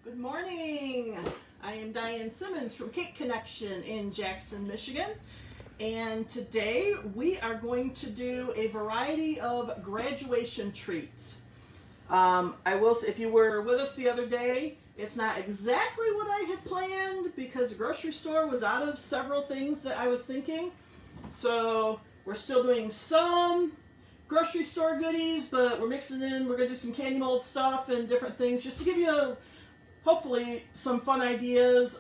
Good morning. I am Diane Simmons from Cake Connection in Jackson, Michigan. And today we are going to do a variety of graduation treats. I will say, if you were with us the other day, it's not exactly what I had planned because the grocery store was out of several things that I was thinking. So we're still doing some grocery store goodies, but we're mixing in, we're going to do some candy mold stuff and different things just to give you hopefully some fun ideas.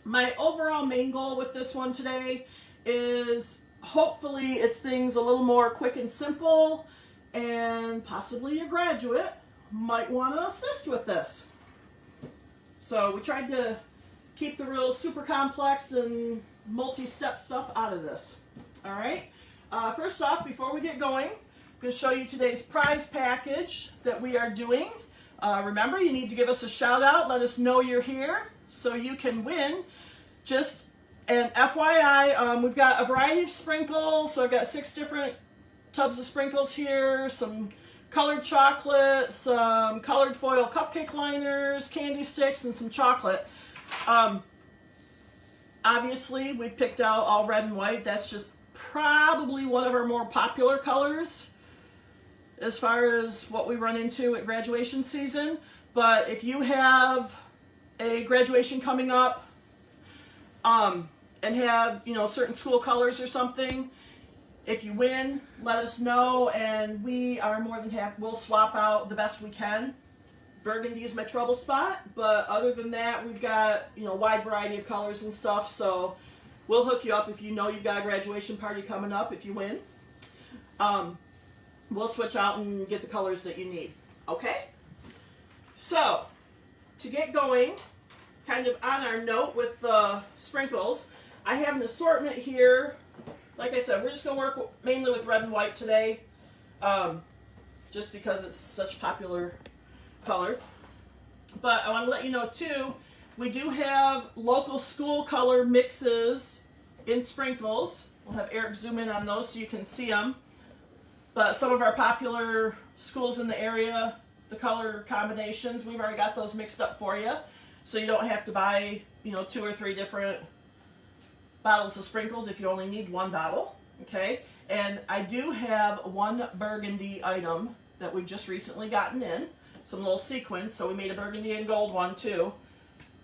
My overall main goal with this one today is hopefully it's things a little more quick and simple, and possibly a graduate might want to assist with this. So we tried to keep the real super complex and multi-step stuff out of this. All right. First off, before we get going, I'm going to show you today's prize package that we are doing. Remember, you need to give us a shout out, let us know you're here so you can win. Just an FYI, we've got a variety of sprinkles, so I've got 6 different tubs of sprinkles here, some colored chocolate, some colored foil cupcake liners, candy sticks, and some chocolate. Obviously, we've picked out all red and white. That's just probably one of our more popular colors as far as what we run into at graduation season. But if you have a graduation coming up and have, certain school colors or something, if you win, let us know, and we are more than happy. We'll swap out the best we can. Burgundy is my trouble spot, but other than that, we've got, a wide variety of colors and stuff, so we'll hook you up if you know you've got a graduation party coming up if you win. We'll switch out and get the colors that you need. Okay? So, to get going, kind of on our note with the sprinkles, I have an assortment here. Like I said, we're just going to work mainly with red and white today, just because it's such a popular color. But I want to let you know, too, we do have local school color mixes in sprinkles. We'll have Eric zoom in on those so you can see them. But some of our popular schools in the area, the color combinations, we've already got those mixed up for you. So you don't have to buy, 2 or 3 different bottles of sprinkles if you only need 1 bottle. Okay? And I do have 1 burgundy item that we've just recently gotten in. Some little sequins. So we made a burgundy and gold one too,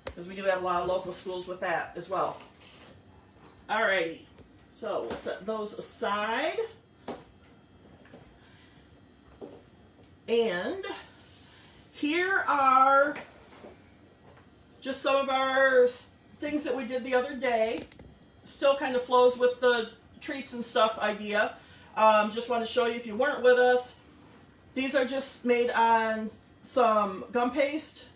because we do have a lot of local schools with that as well. Alrighty. So we'll set those aside. And here are just some of our things that we did the other day. Still kind of flows with the treats and stuff idea. Just want to show you if you weren't with us. These are just made on some gum paste.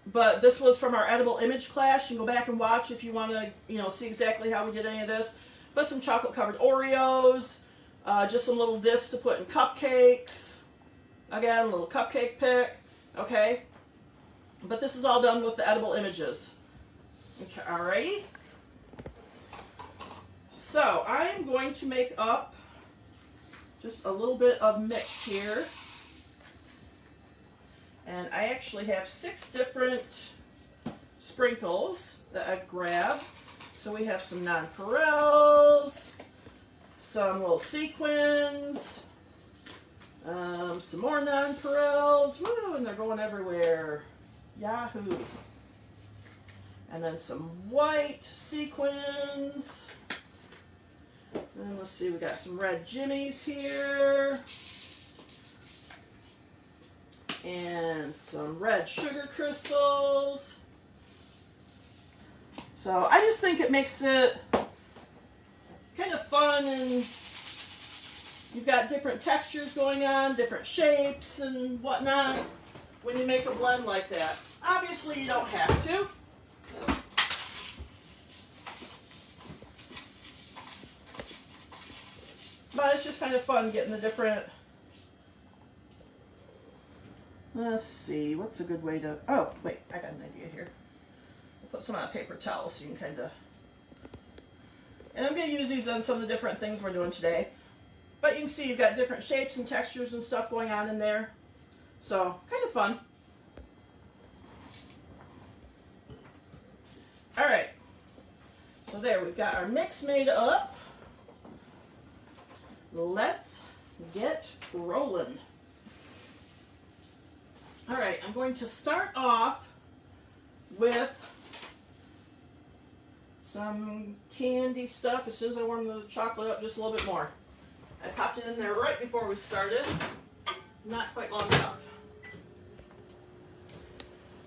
But this was from our edible image class. You can go back and watch if you want to, see exactly how we did any of this. But some chocolate covered Oreos. Just some little discs to put in cupcakes. Again, a little cupcake pick, okay? But this is all done with the edible images. Okay, alrighty. So, I'm going to make up just a little bit of mix here. And I actually have 6 different sprinkles that I've grabbed. So we have some nonpareils, some little sequins, some more nonpareils, woo, and they're going everywhere, yahoo. And then some white sequins, and let's see, we got some red jimmies here, and some red sugar crystals. So I just think it makes it kind of fun, and you've got different textures going on, different shapes and whatnot when you make a blend like that. Obviously, you don't have to. But it's just kind of fun getting the different... Let's see, what's a good way to... Oh, wait, I got an idea here. I'll put some on a paper towel so you can kind of... And I'm going to use these on some of the different things we're doing today. But you can see you've got different shapes and textures and stuff going on in there. So, kind of fun. All right. So there, we've got our mix made up. Let's get rolling. All right, I'm going to start off with some candy stuff as soon as I warm the chocolate up just a little bit more. I popped it in there right before we started. Not quite long enough.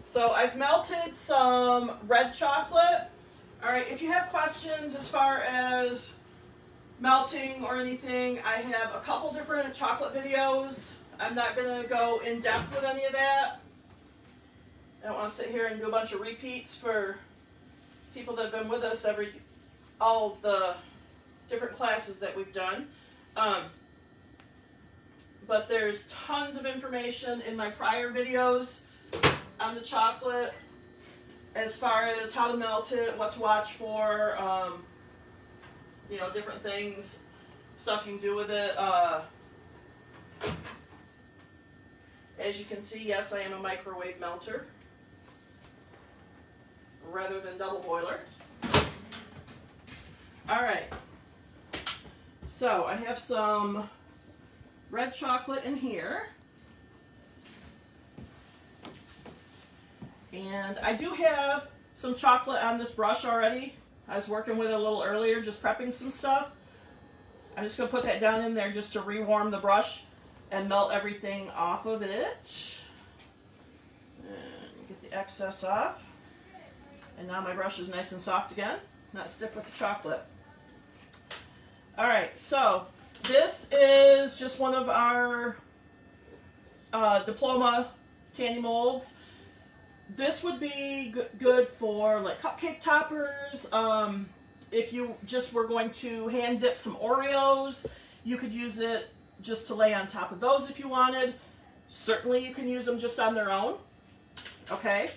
So I've melted some red chocolate. All right, if you have questions as far as melting or anything, I have a couple different chocolate videos. I'm not going to go in depth with any of that. I don't want to sit here and do a bunch of repeats for people that have been with us all the different classes that we've done. But there's tons of information in my prior videos on the chocolate as far as how to melt it, what to watch for, you know, different things, stuff you can do with it. As you can see, yes, I am a microwave melter rather than double boiler. All right, so I have some red chocolate in here. And I do have some chocolate on this brush already. I was working with it a little earlier, just prepping some stuff. I'm just going to put that down in there just to rewarm the brush and melt everything off of it. And get the excess off. And now my brush is nice and soft again, not stick with the chocolate. All right, so this is just one of our diploma candy molds. This would be good for like cupcake toppers. If you just were going to hand dip some Oreos, you could use it just to lay on top of those if you wanted. Certainly you can use them just on their own. Okay.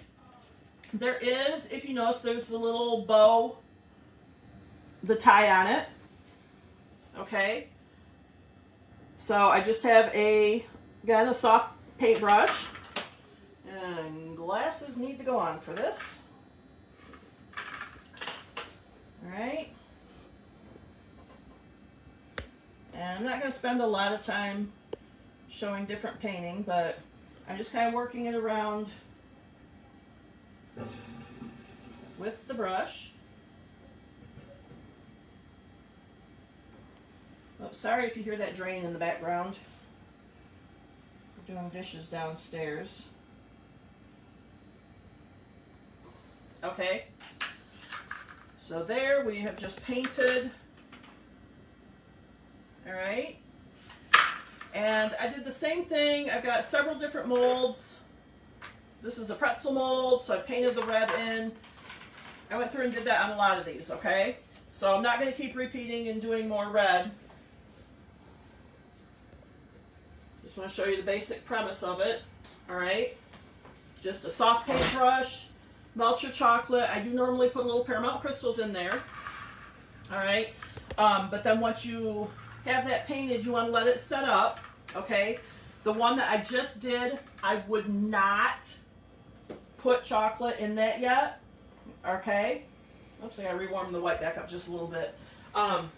There is, if you notice, there's the little bow, the tie on it. Okay. So I just have again, a soft paintbrush. And glasses need to go on for this. Alright. And I'm not going to spend a lot of time showing different painting, but I'm just kind of working it around with the brush. Oh, sorry if you hear that drain in the background. We're doing dishes downstairs. Okay, so there we have just painted. All right, and I did the same thing. I've got several different molds. This is a pretzel mold, so I painted the red in. I went through and did that on a lot of these, okay? So I'm not going to keep repeating and doing more red. Just want to show you the basic premise of it, all right? Just a soft paintbrush. Melt your chocolate. I do normally put a little Paramount crystals in there. All right. But then once you have that painted, you want to let it set up. Okay. The one that I just did, I would not put chocolate in that yet. Okay. Oops, I got to rewarm the white back up just a little bit. And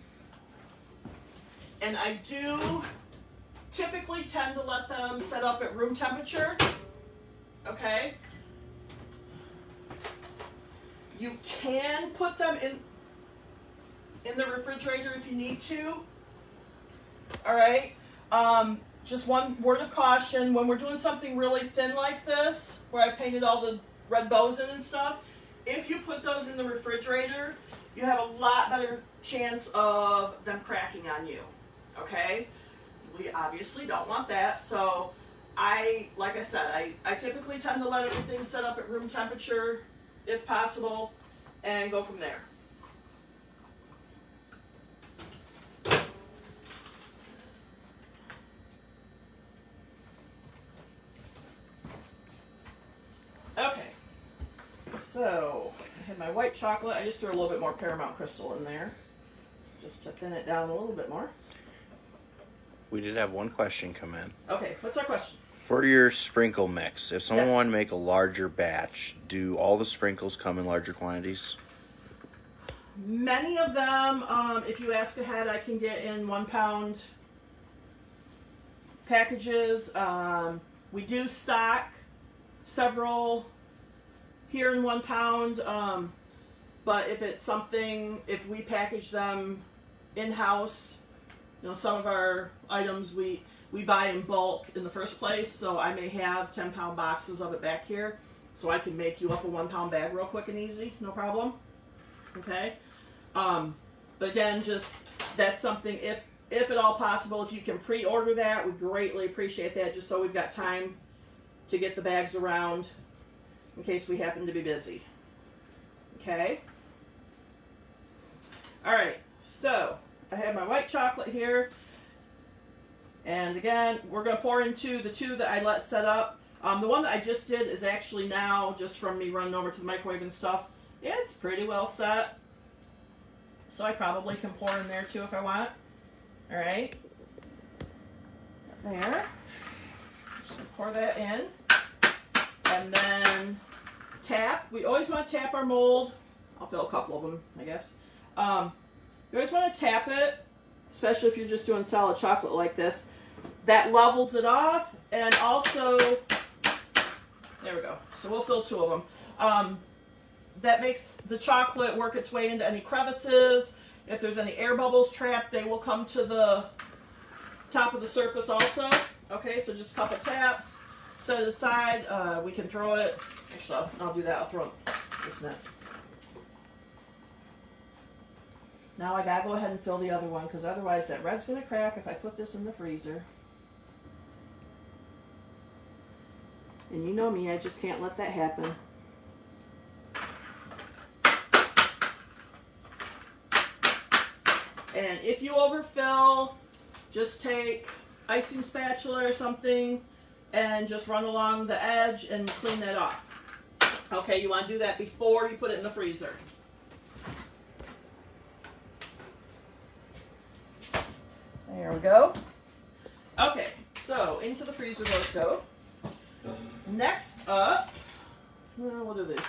I do typically tend to let them set up at room temperature. Okay. You can put them in the refrigerator if you need to. All right. Just one word of caution: when we're doing something really thin like this, where I painted all the red bows in and stuff, if you put those in the refrigerator, you have a lot better chance of them cracking on you. Okay. We obviously don't want that, so like I said, I typically tend to let everything set up at room temperature if possible, and go from there. Okay, so I have my white chocolate. I just threw a little bit more Paramount crystal in there, just to thin it down a little bit more. We did have one question come in. Okay, what's our question? For your sprinkle mix, if someone Yes. wanted to make a larger batch, do all the sprinkles come in larger quantities? Many of them, if you ask ahead, I can get in 1 pound packages. We do stock several here in 1 pound, but if it's something, if we package them in-house, you know, some of our items we buy in bulk in the first place, so I may have 10-pound boxes of it back here, so I can make you up a 1 pound bag real quick and easy, no problem. Okay? But again, just that's something, if at all possible, if you can pre-order that, we greatly appreciate that, just so we've got time to get the bags around in case we happen to be busy. Okay? Alright, so I have my white chocolate here. And again, we're going to pour into the 2 that I let set up. The one that I just did is actually now, just from me running over to the microwave and stuff, it's pretty well set. So I probably can pour in there too if I want. Alright. There. Just going to pour that in. And then tap. We always want to tap our mold. I'll fill a couple of them, I guess. You always want to tap it, especially if you're just doing solid chocolate like this. That levels it off, and also, there we go. So we'll fill 2 of them. That makes the chocolate work its way into any crevices. If there's any air bubbles trapped, they will come to the top of the surface also. Okay, so just a couple taps. Set it aside. We can throw it. Actually, I'll do that. I'll throw it just a minute. Now I gotta go ahead and fill the other one, because otherwise that red's gonna crack if I put this in the freezer. And you know me, I just can't let that happen. And if you overfill, just take icing spatula or something and just run along the edge and clean that off. Okay, you want to do that before you put it in the freezer. There we go. Okay, so into the freezer those go. Next up, we'll do this.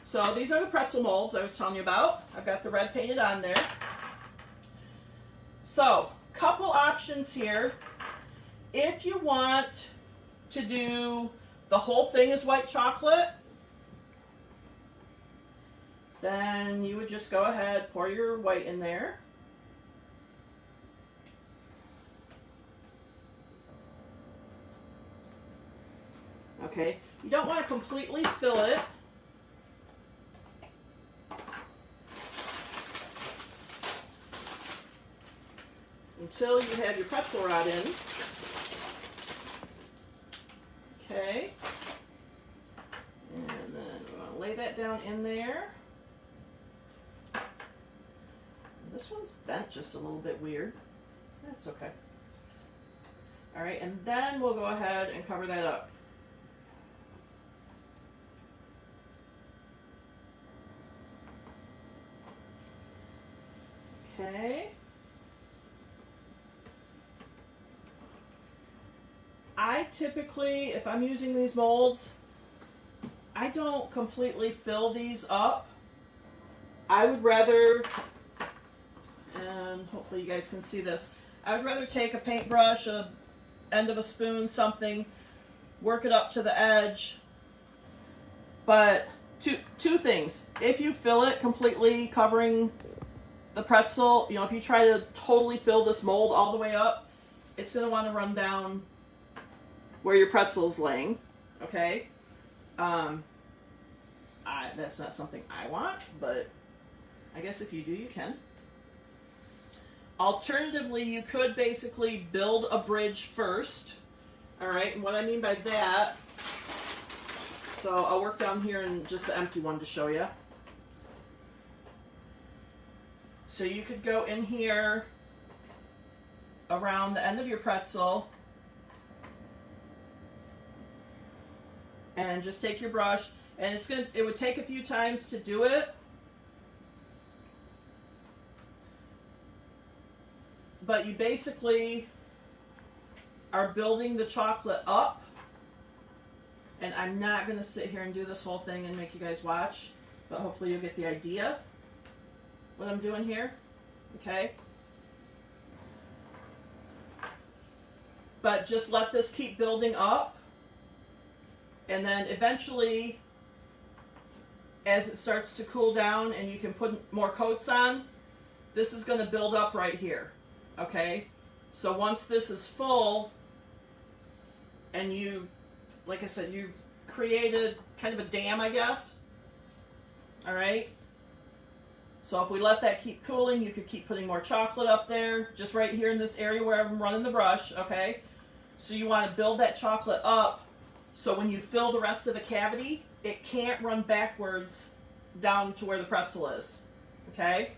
So these are the pretzel molds I was telling you about. I've got the red painted on there. So, couple options here. If you want to do the whole thing as white chocolate, then you would just go ahead, pour your white in there. Okay, you don't want to completely fill it. Until you have your pretzel rod in. Okay. And then we're going to lay that down in there. This one's bent just a little bit weird. That's okay. Alright, and then we'll go ahead and cover that up. Okay. I typically, if I'm using these molds, I don't completely fill these up. I would rather, and hopefully you guys can see this, I would rather take a paintbrush, a end of a spoon, something, work it up to the edge. But two things. If you fill it completely covering the pretzel, you know, if you try to totally fill this mold all the way up, it's going to want to run down where your pretzel's laying, okay? That's not something I want, but I guess if you do, you can. Alternatively, you could basically build a bridge first, all right? And what I mean by that, so I'll work down here in just the empty one to show you. So you could go in here around the end of your pretzel and just take your brush, and it would take a few times to do it, but you basically are building the chocolate up And I'm not going to sit here and do this whole thing and make you guys watch, but hopefully you'll get the idea what I'm doing here. Okay? But just let this keep building up. And then eventually, as it starts to cool down and you can put more coats on, this is going to build up right here. Okay? So once this is full, and you, like I said, you've created kind of a dam, I guess. All right? So if we let that keep cooling, you could keep putting more chocolate up there, just right here in this area where I'm running the brush, okay? So you want to build that chocolate up so when you fill the rest of the cavity, it can't run backwards down to where the pretzel is, okay?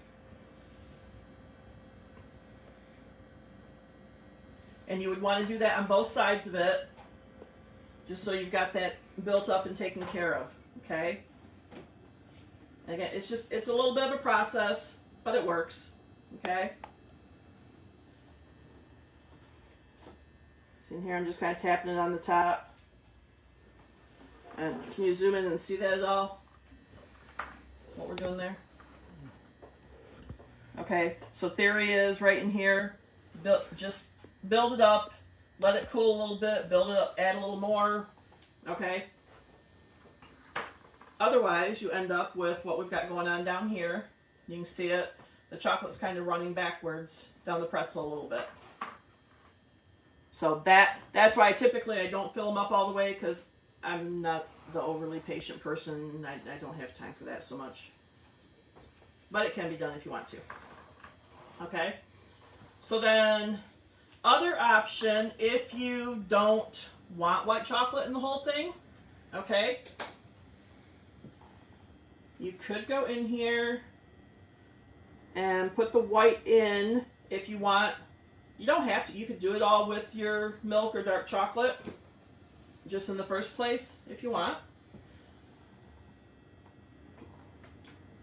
And you would want to do that on both sides of it, just so you've got that built up and taken care of, okay? And again, it's a little bit of a process, but it works, okay? See in here, I'm just kind of tapping it on the top. And can you zoom in and see that at all? What we're doing there? Okay, so theory is right in here, just build it up, let it cool a little bit, build it up, add a little more, okay? Otherwise, you end up with what we've got going on down here. You can see it. The chocolate's kind of running backwards down the pretzel a little bit. So that's why typically I don't fill them up all the way, because I'm not the overly patient person. I don't have time for that so much. But it can be done if you want to. Okay? So then, other option, if you don't want white chocolate in the whole thing, okay, you could go in here and put the white in if you want. You don't have to. You could do it all with your milk or dark chocolate, just in the first place, if you want.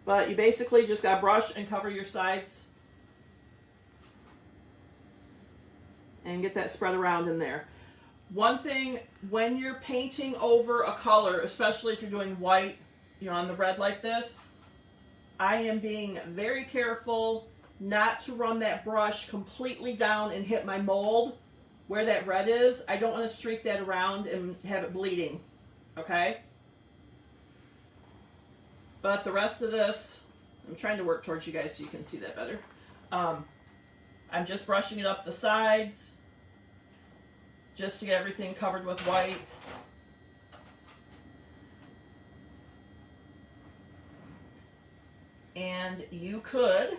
But you basically just got to brush and cover your sides and get that spread around in there. One thing, when you're painting over a color, especially if you're doing white, you know, on the red like this, I am being very careful not to run that brush completely down and hit my mold where that red is. I don't want to streak that around and have it bleeding, okay? But the rest of this, I'm trying to work towards you guys so you can see that better. I'm just brushing it up the sides just to get everything covered with white. And you could,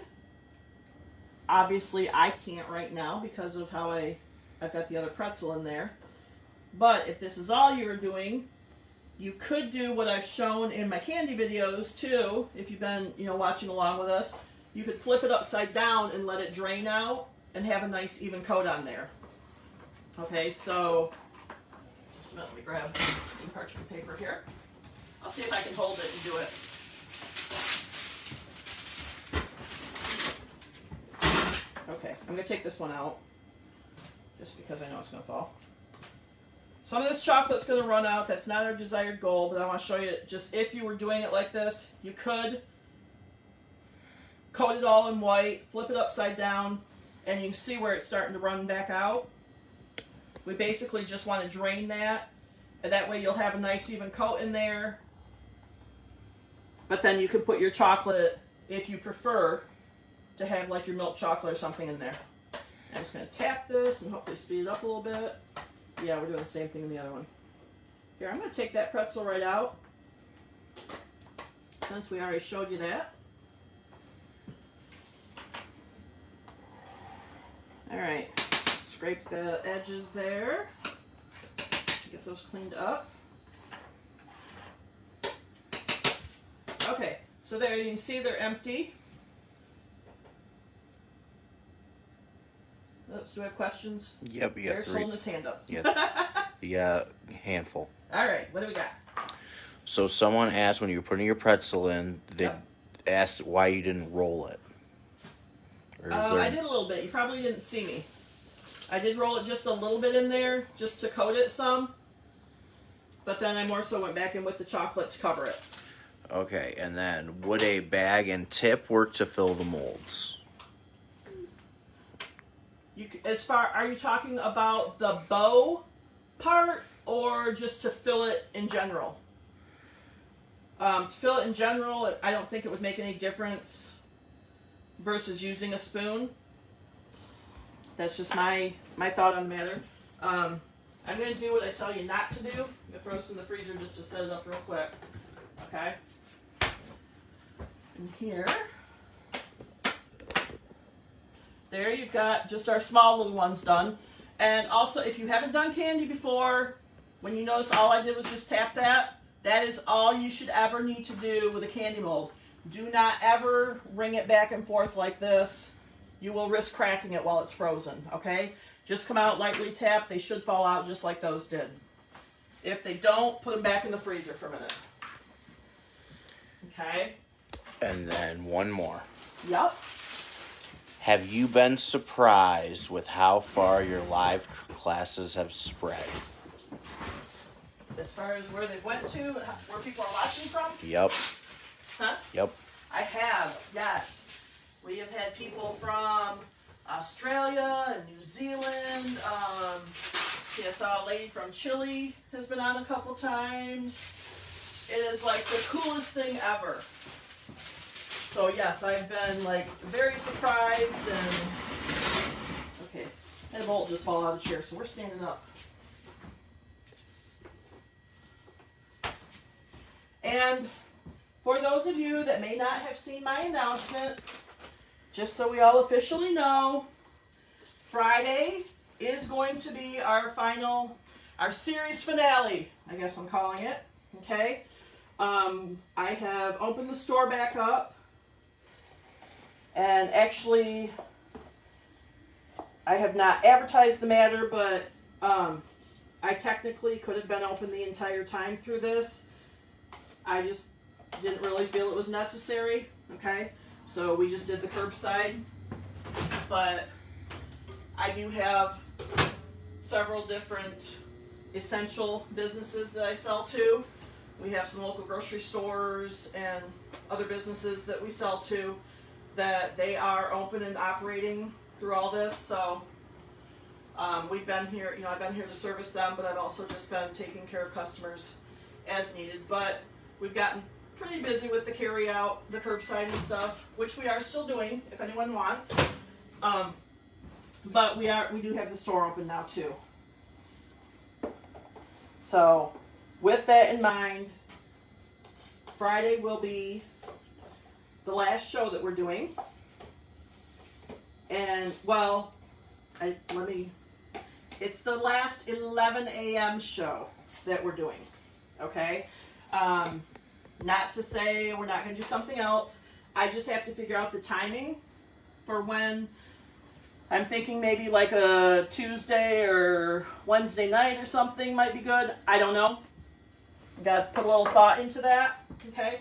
obviously I can't right now because of how I've got the other pretzel in there. But if this is all you're doing, you could do what I've shown in my candy videos too. If you've been, you know, watching along with us, you could flip it upside down and let it drain out and have a nice even coat on there. Okay, so just a minute, let me grab some parchment paper here. I'll see if I can hold it and do it. Okay, I'm going to take this one out, just because I know it's going to fall. Some of this chocolate's going to run out. That's not our desired goal, but I want to show you just if you were doing it like this, you could coat it all in white, flip it upside down, and you can see where it's starting to run back out. We basically just want to drain that, and that way you'll have a nice even coat in there. But then you can put your chocolate, if you prefer, to have like your milk chocolate or something in there. I'm just going to tap this and hopefully speed it up a little bit. Yeah, we're doing the same thing in the other one. Here, I'm going to take that pretzel right out, since we already showed you that. Alright, scrape the edges there. Get those cleaned up. Okay, so there you can see they're empty. Oops, do I have questions? Yep, you got Eric's three. holding his hand up. Yeah, handful. Alright, what do we got? So someone asked when you were putting your pretzel in, they asked why you didn't roll it. Or is there... I did a little bit. You probably didn't see me. I did roll it just a little bit in there, just to coat it some. but then I more so went back in with the chocolate to cover it. Okay, and then would a bag and tip work to fill the molds? Are you talking about the bow part or just to fill it in general? To fill it in general, I don't think it would make any difference versus using a spoon. That's just my thought on the matter. I'm going to do what I tell you not to do. I'm going to throw this in the freezer just to set it up real quick. Okay? And here, there you've got just our small little ones done. And also, if you haven't done candy before, when you notice all I did was just tap that, that is all you should ever need to do with a candy mold. Do not ever ring it back and forth like this. You will risk cracking it while it's frozen, okay? Just come out, lightly tap. They should fall out just like those did. If they don't, put them back in the freezer for a minute. Okay? And then one more. Yep. Have you been surprised with how far your live classes have spread? As far as where they went to, where people are watching from? Yep. Huh? Yep. I have, yes. We have had people from Australia and New Zealand. I saw a lady from Chile has been on a couple times. It is like the coolest thing ever. So yes, I've been like very surprised and okay. And a bolt just fall out of the chair, so we're standing up. And for those of you that may not have seen my announcement, just so we all officially know, Friday is going to be our series finale, I guess I'm calling it, okay? I have opened the store back up, and actually, I have not advertised the matter, but I technically could have been open the entire time through this. I just didn't really feel it was necessary, okay? So we just did the curbside, but I do have several different essential businesses that I sell to. We have some local grocery stores and other businesses that we sell to that they are open and operating through all this. So we've been here, I've been here to service them, but I've also just been taking care of customers as needed. But we've gotten pretty busy with the carry out, the curbside and stuff, which we are still doing if anyone wants. But we do have the store open now too. So with that in mind, Friday will be the last show that we're doing. And it's the last 11 a.m. show that we're doing. Okay? Not to say we're not going to do something else. I just have to figure out the timing for when. I'm thinking maybe like a Tuesday or Wednesday night or something might be good. I don't know. Got to put a little thought into that. Okay?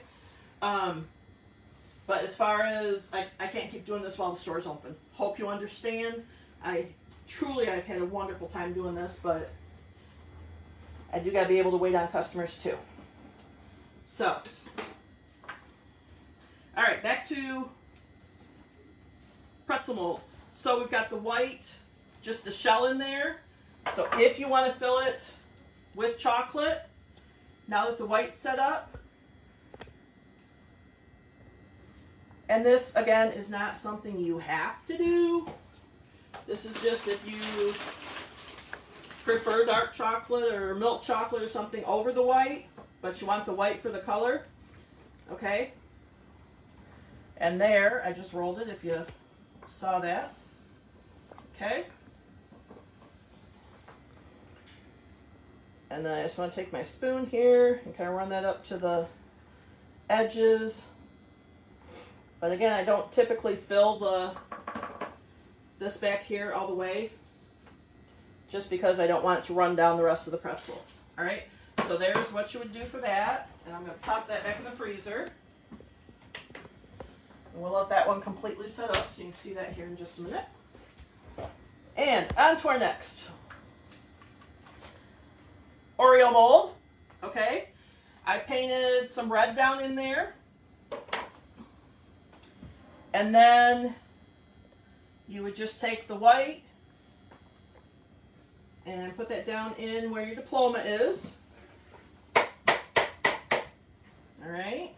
But as far as, I can't keep doing this while the store's open. Hope you understand. I've had a wonderful time doing this, but I do got to be able to wait on customers too. So, all right, back to pretzel mold. So we've got the white, just the shell in there. So if you want to fill it with chocolate, now that the white's set up, and this, again, is not something you have to do. This is just if you prefer dark chocolate or milk chocolate or something over the white, but you want the white for the color, okay? And there, I just rolled it if you saw that, okay? And then I just want to take my spoon here and kind of run that up to the edges. But again, I don't typically fill this back here all the way, just because I don't want it to run down the rest of the pretzel. All right, so there's what you would do for that. And I'm going to pop that back in the freezer. And we'll let that one completely set up so you can see that here in just a minute. And on to our next. Oreo mold. okay? I painted some red down in there. And then you would just take the white and put that down in where your diploma is. All right.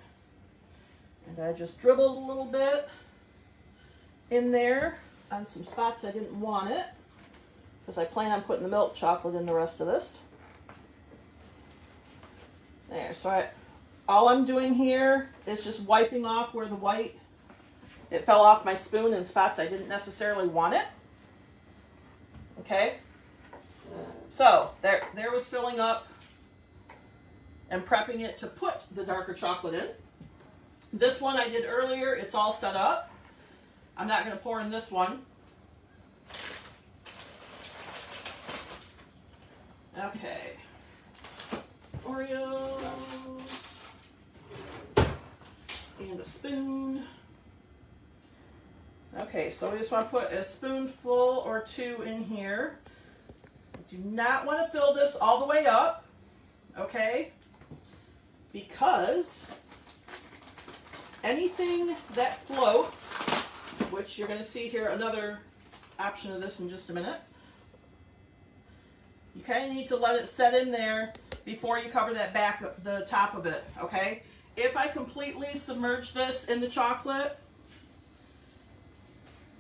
And I just dribbled a little bit in there on some spots I didn't want it, because I plan on putting the milk chocolate in the rest of this. There, so all I'm doing here is just wiping off where the white, it fell off my spoon in spots I didn't necessarily want it. Okay? So, there was filling up and prepping it to put the darker chocolate in. This one I did earlier, it's all set up. I'm not going to pour in this one. Okay. Some Oreos. And a spoon. Okay, so we just want to put a spoonful or two in here. Do not want to fill this all the way up, okay? Because anything that floats, which you're going to see here another option of this in just a minute, you kind of need to let it set in there before you cover that back, the top of it, okay? If I completely submerge this in the chocolate,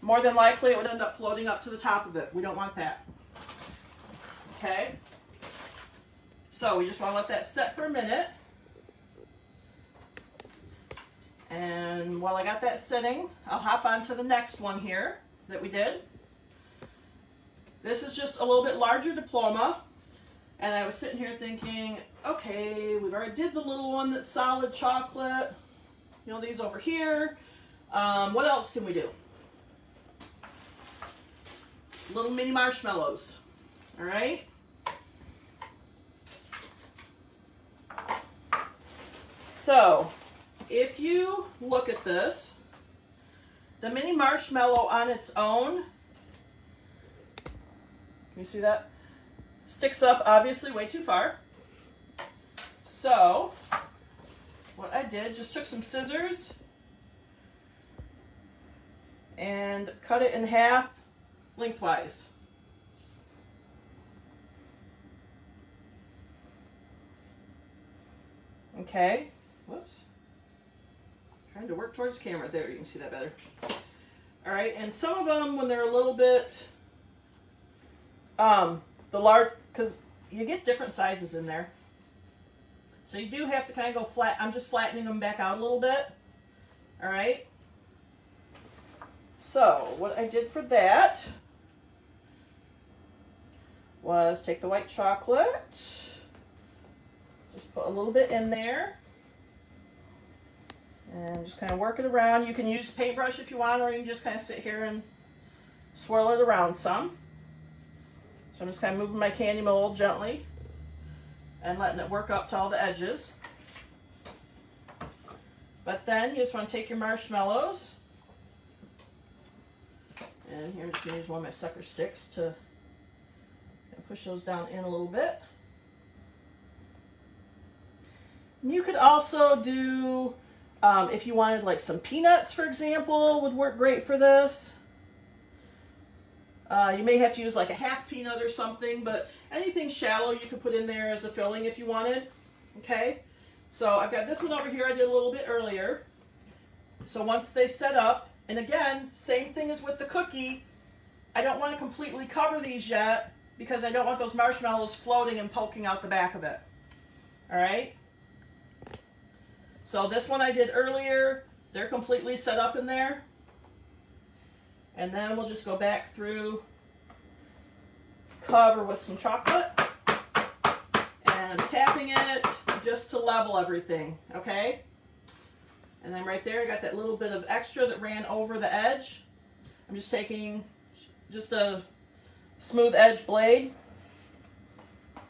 more than likely it would end up floating up to the top of it. We don't want that. Okay? So we just want to let that set for a minute. And while I got that sitting, I'll hop on to the next one here that we did. This is just a little bit larger diploma. And I was sitting here thinking, okay, we've already did the little one that's solid chocolate. You know, these over here. What else can we do? Little mini marshmallows. All right? So, if you look at this, the mini marshmallow on its own, can you see that? Sticks up obviously way too far. So, what I did, just took some scissors and cut it in half lengthwise. Okay, whoops. Trying to work towards the camera. There, you can see that better. All right, and some of them, when they're a little bit, the large, because you get different sizes in there. So you do have to kind of go flat. I'm just flattening them back out a little bit. All right. So what I did for that was take the white chocolate, just put a little bit in there, and just kind of work it around. You can use paintbrush if you want, or you can just kind of sit here and swirl it around some. So I'm just kind of moving my candy mold gently and letting it work up to all the edges. But then you just want to take your marshmallows, and here I'm just going to use one of my sucker sticks to push those down in a little bit. And you could also do, if you wanted like some peanuts, for example, would work great for this. You may have to use like a half peanut or something, but anything shallow you could put in there as a filling if you wanted. Okay, so I've got this one over here I did a little bit earlier. So once they set up, and again, same thing as with the cookie, I don't want to completely cover these yet because I don't want those marshmallows floating and poking out the back of it. All right. So this one I did earlier, they're completely set up in there. And then we'll just go back through, cover with some chocolate, and I'm tapping it just to level everything, okay? And then right there, I got that little bit of extra that ran over the edge. I'm just taking just a smooth edge blade.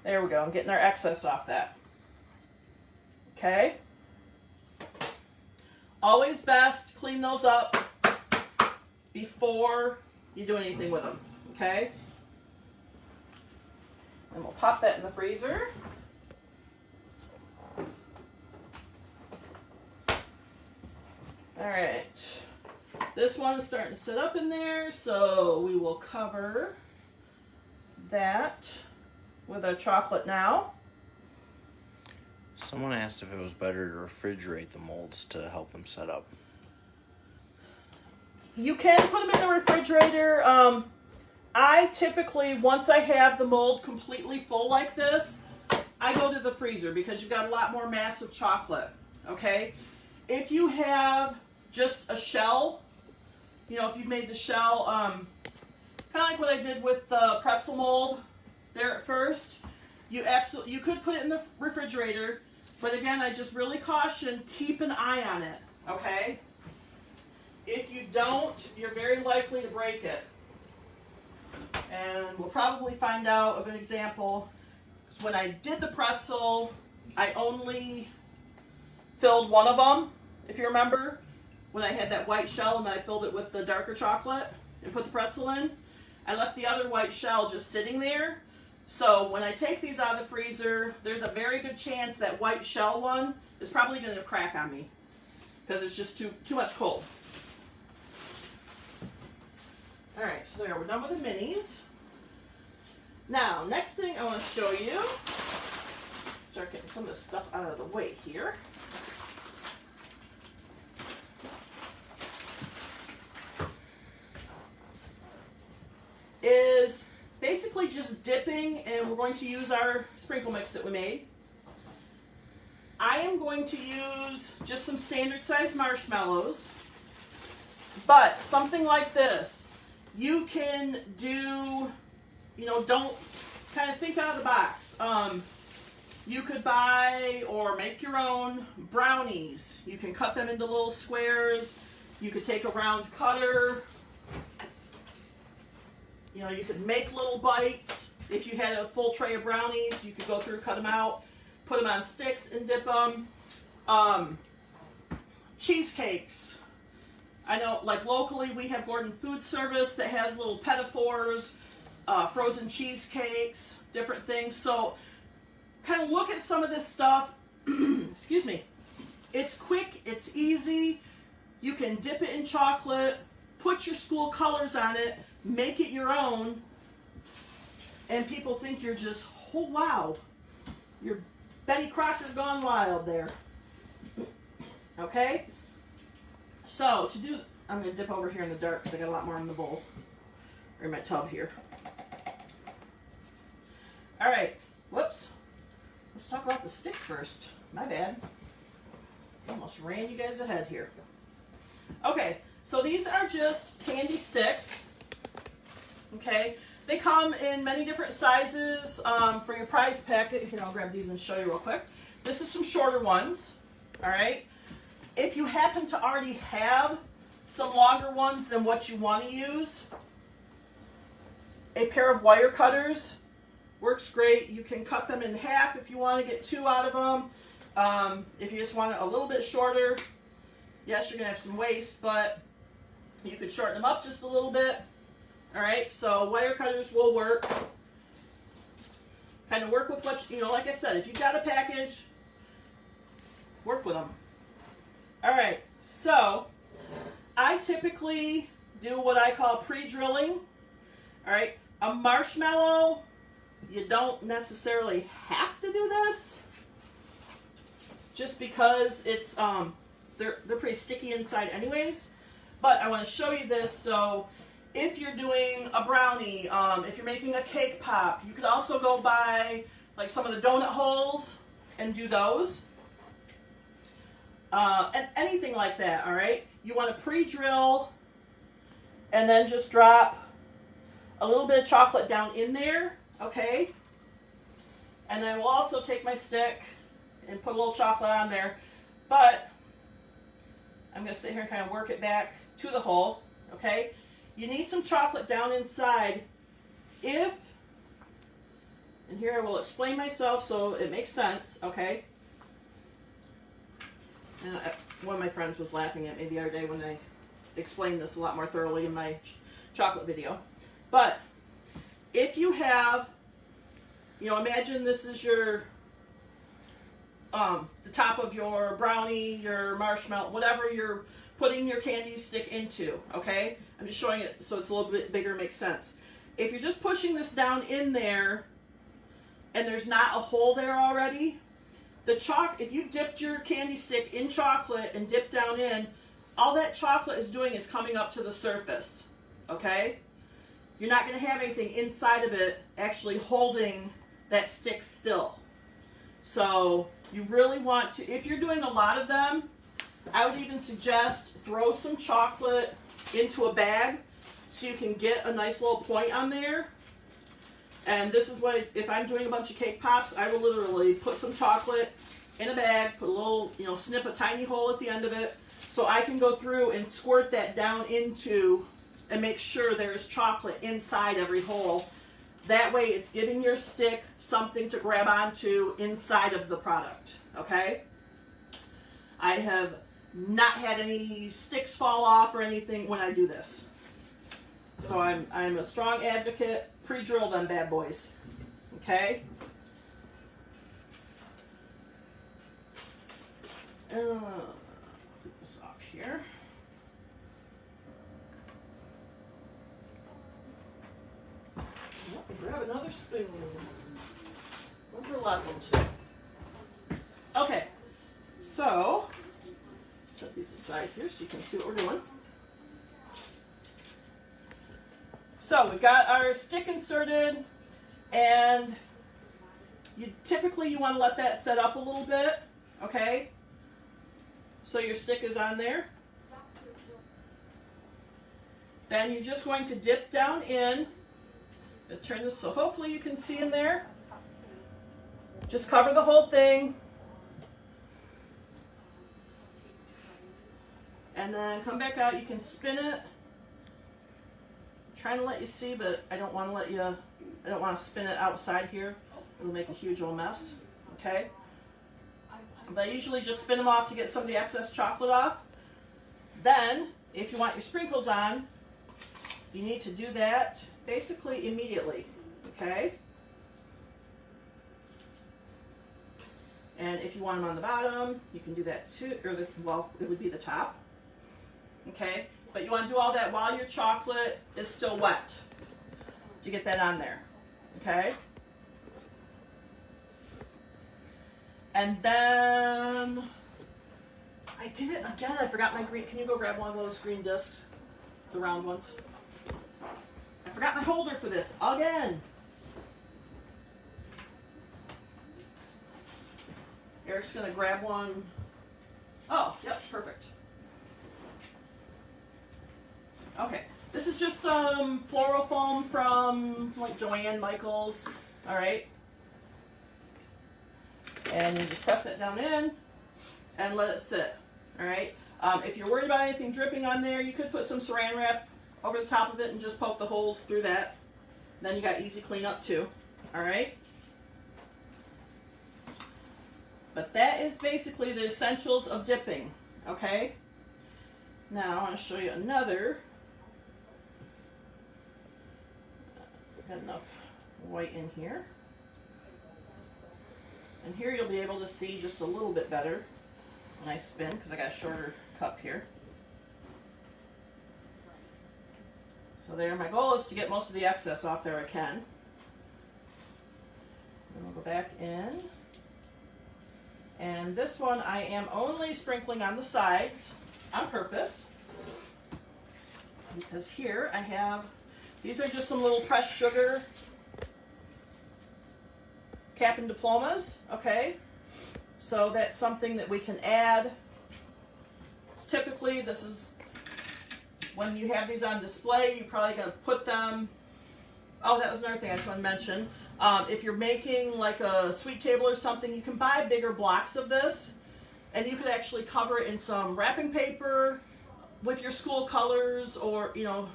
There we go, I'm getting our excess off that. Okay? Always best clean those up before you do anything with them, okay? And we'll pop that in the freezer. right. This one's starting to sit up in there, so we will cover that with a chocolate now. Someone asked if it was better to refrigerate the molds to help them set up. You can put them in the refrigerator. I typically, once I have the mold completely full like this, I go to the freezer because you've got a lot more mass of chocolate, okay? If you have just a shell, you know, if you've made the shell, kind of like what I did with the pretzel mold there at first, you could put it in the refrigerator, but again, I just really caution, keep an eye on it, okay? If you don't, you're very likely to break it. And we'll probably find out a good example. Because when I did the pretzel, I only filled one of them, if you remember. When I had that white shell and then I filled it with the darker chocolate and put the pretzel in. I left the other white shell just sitting there. So when I take these out of the freezer, there's a very good chance that white shell one is probably going to crack on me. Because it's just too much cold. Alright, so there, we're done with the minis. Now, next thing I want to show you, start getting some of this stuff out of the way here. Is basically just dipping, and we're going to use our sprinkle mix that we made. I am going to use just some standard size marshmallows, but something like this. You can do, you know, don't kind of think out of the box. You could buy or make your own brownies. You can cut them into little squares. You could take a round cutter. You know, you could make little bites. If you had a full tray of brownies, you could go through, cut them out, put them on sticks and dip them. Cheesecakes. I know, like locally, we have Gordon Food Service that has little pedophores, frozen cheesecakes, different things. So, kind of look at some of this stuff. Excuse me. It's quick, it's easy. You can dip it in chocolate, put your school colors on it, make it your own, and people think you're just, oh wow, you're Betty Crocker gone wild there. Okay? So, to do, I'm going to dip over here in the dark because I got a lot more in the bowl, or in my tub here. Alright, whoops. Let's talk about the stick first. My bad. Almost ran you guys ahead here. Okay, so these are just candy sticks. Okay, they come in many different sizes for your prize packet. Here, I'll grab these and show you real quick. This is some shorter ones. Alright. If you happen to already have some longer ones than what you want to use, a pair of wire cutters works great. You can cut them in half if you want to get two out of them. If you just want it a little bit shorter, yes, you're going to have some waste, but you could shorten them up just a little bit. Alright, so wire cutters will work. Kind of work with what, you know, like I said, if you've got a package, work with them. Alright, so I typically do what I call pre-drilling. Alright, a marshmallow, you don't necessarily have to do this, just because it's they're pretty sticky inside anyways. But I want to show you this. So if you're doing a brownie, if you're making a cake pop, you could also go buy like some of the donut holes and do those. And anything like that, all right? You want to pre-drill and then just drop a little bit of chocolate down in there, okay? And then we'll also take my stick and put a little chocolate on there. But I'm going to sit here and kind of work it back to the hole, okay? You need some chocolate down inside if, and here I will explain myself so it makes sense, okay? And one of my friends was laughing at me the other day when I explained this a lot more thoroughly in my chocolate video. But if you have, you know, imagine this is your the top of your brownie, your marshmallow, whatever you're putting your candy stick into, okay? I'm just showing it so it's a little bit bigger, makes sense. If you're just pushing this down in there and there's not a hole there already, if you've dipped your candy stick in chocolate and dipped down in, all that chocolate is doing is coming up to the surface, okay? You're not going to have anything inside of it actually holding that stick still. So you really want to, if you're doing a lot of them, I would even suggest throw some chocolate into a bag so you can get a nice little point on there. And this is what, if I'm doing a bunch of cake pops, I will literally put some chocolate in a bag, put a little, snip a tiny hole at the end of it, so I can go through and squirt that down into and make sure there's chocolate inside every hole. That way it's giving your stick something to grab onto inside of the product, okay? I have not had any sticks fall off or anything when I do this. So I'm a strong advocate. Pre-drill them bad boys, okay? Put this off here. Let me grab another spoon. Where's the left one too? Okay, so set these aside here so you can see what we're doing. So we've got our stick inserted, and typically you want to let that set up a little bit, okay? So your stick is on there. Then you're just going to dip down in. I'll turn this so hopefully you can see in there. Just cover the whole thing. And then come back out. You can spin it. Trying to let you see, but I don't want to spin it outside here. It'll make a huge old mess, okay? But I usually just spin them off to get some of the excess chocolate off. Then, if you want your sprinkles on, you need to do that basically immediately, okay? And if you want them on the bottom, you can do that too, or it would be the top, okay? But you want to do all that while your chocolate is still wet to get that on there, okay? And then, I did it again, I forgot my green, can you go grab one of those green discs, the round ones? I forgot my holder for this, again. Eric's gonna grab one. Oh, yep, perfect. Okay, this is just some floral foam from like Joanne Michaels, all right? And you just press it down in and let it sit, all right? If you're worried about anything dripping on there, you could put some saran wrap over the top of it and just poke the holes through that. Then you got easy cleanup too, all right? But that is basically the essentials of dipping, okay? Now I want to show you another. Got enough white in here. And here you'll be able to see just a little bit better when I spin, because I got a shorter cup here. So there, my goal is to get most of the excess off there I can. Then we'll go back in. And this one I am only sprinkling on the sides on purpose, because here I have, these are just some little pressed sugar cap and diplomas, okay? So that's something that we can add. Typically, this is, when you have these on display, you're probably going to put them, oh, that was another thing I just want to mention. If you're making like a sweet table or something, you can buy bigger blocks of this, and you could actually cover it in some wrapping paper with your school colors, or, you know,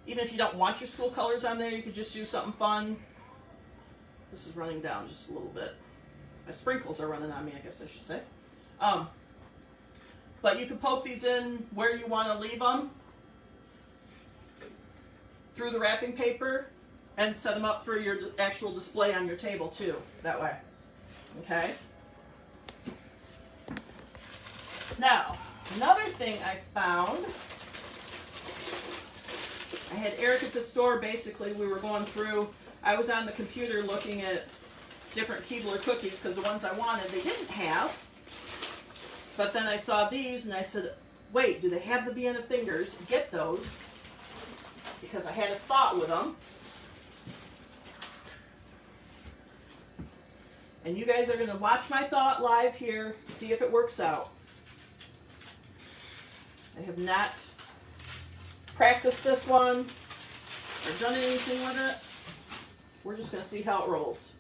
even if you don't want your school colors on there, you could just do something fun. This is running down just a little bit. My sprinkles are running on me, I guess I should say. But you can poke these in where you want to leave them through the wrapping paper, and set them up for your actual display on your table too, that way. Okay? Now, another thing I found, I had Eric at the store. Basically, we were going through, I was on the computer looking at different Keebler cookies because the ones I wanted they didn't have. But then I saw these and I said, wait, do they have the Vienna fingers? Get those, because I had a thought with them. And you guys are going to watch my thought live here, see if it works out. I have not practiced this one or done anything with it. We're just going to see how it rolls.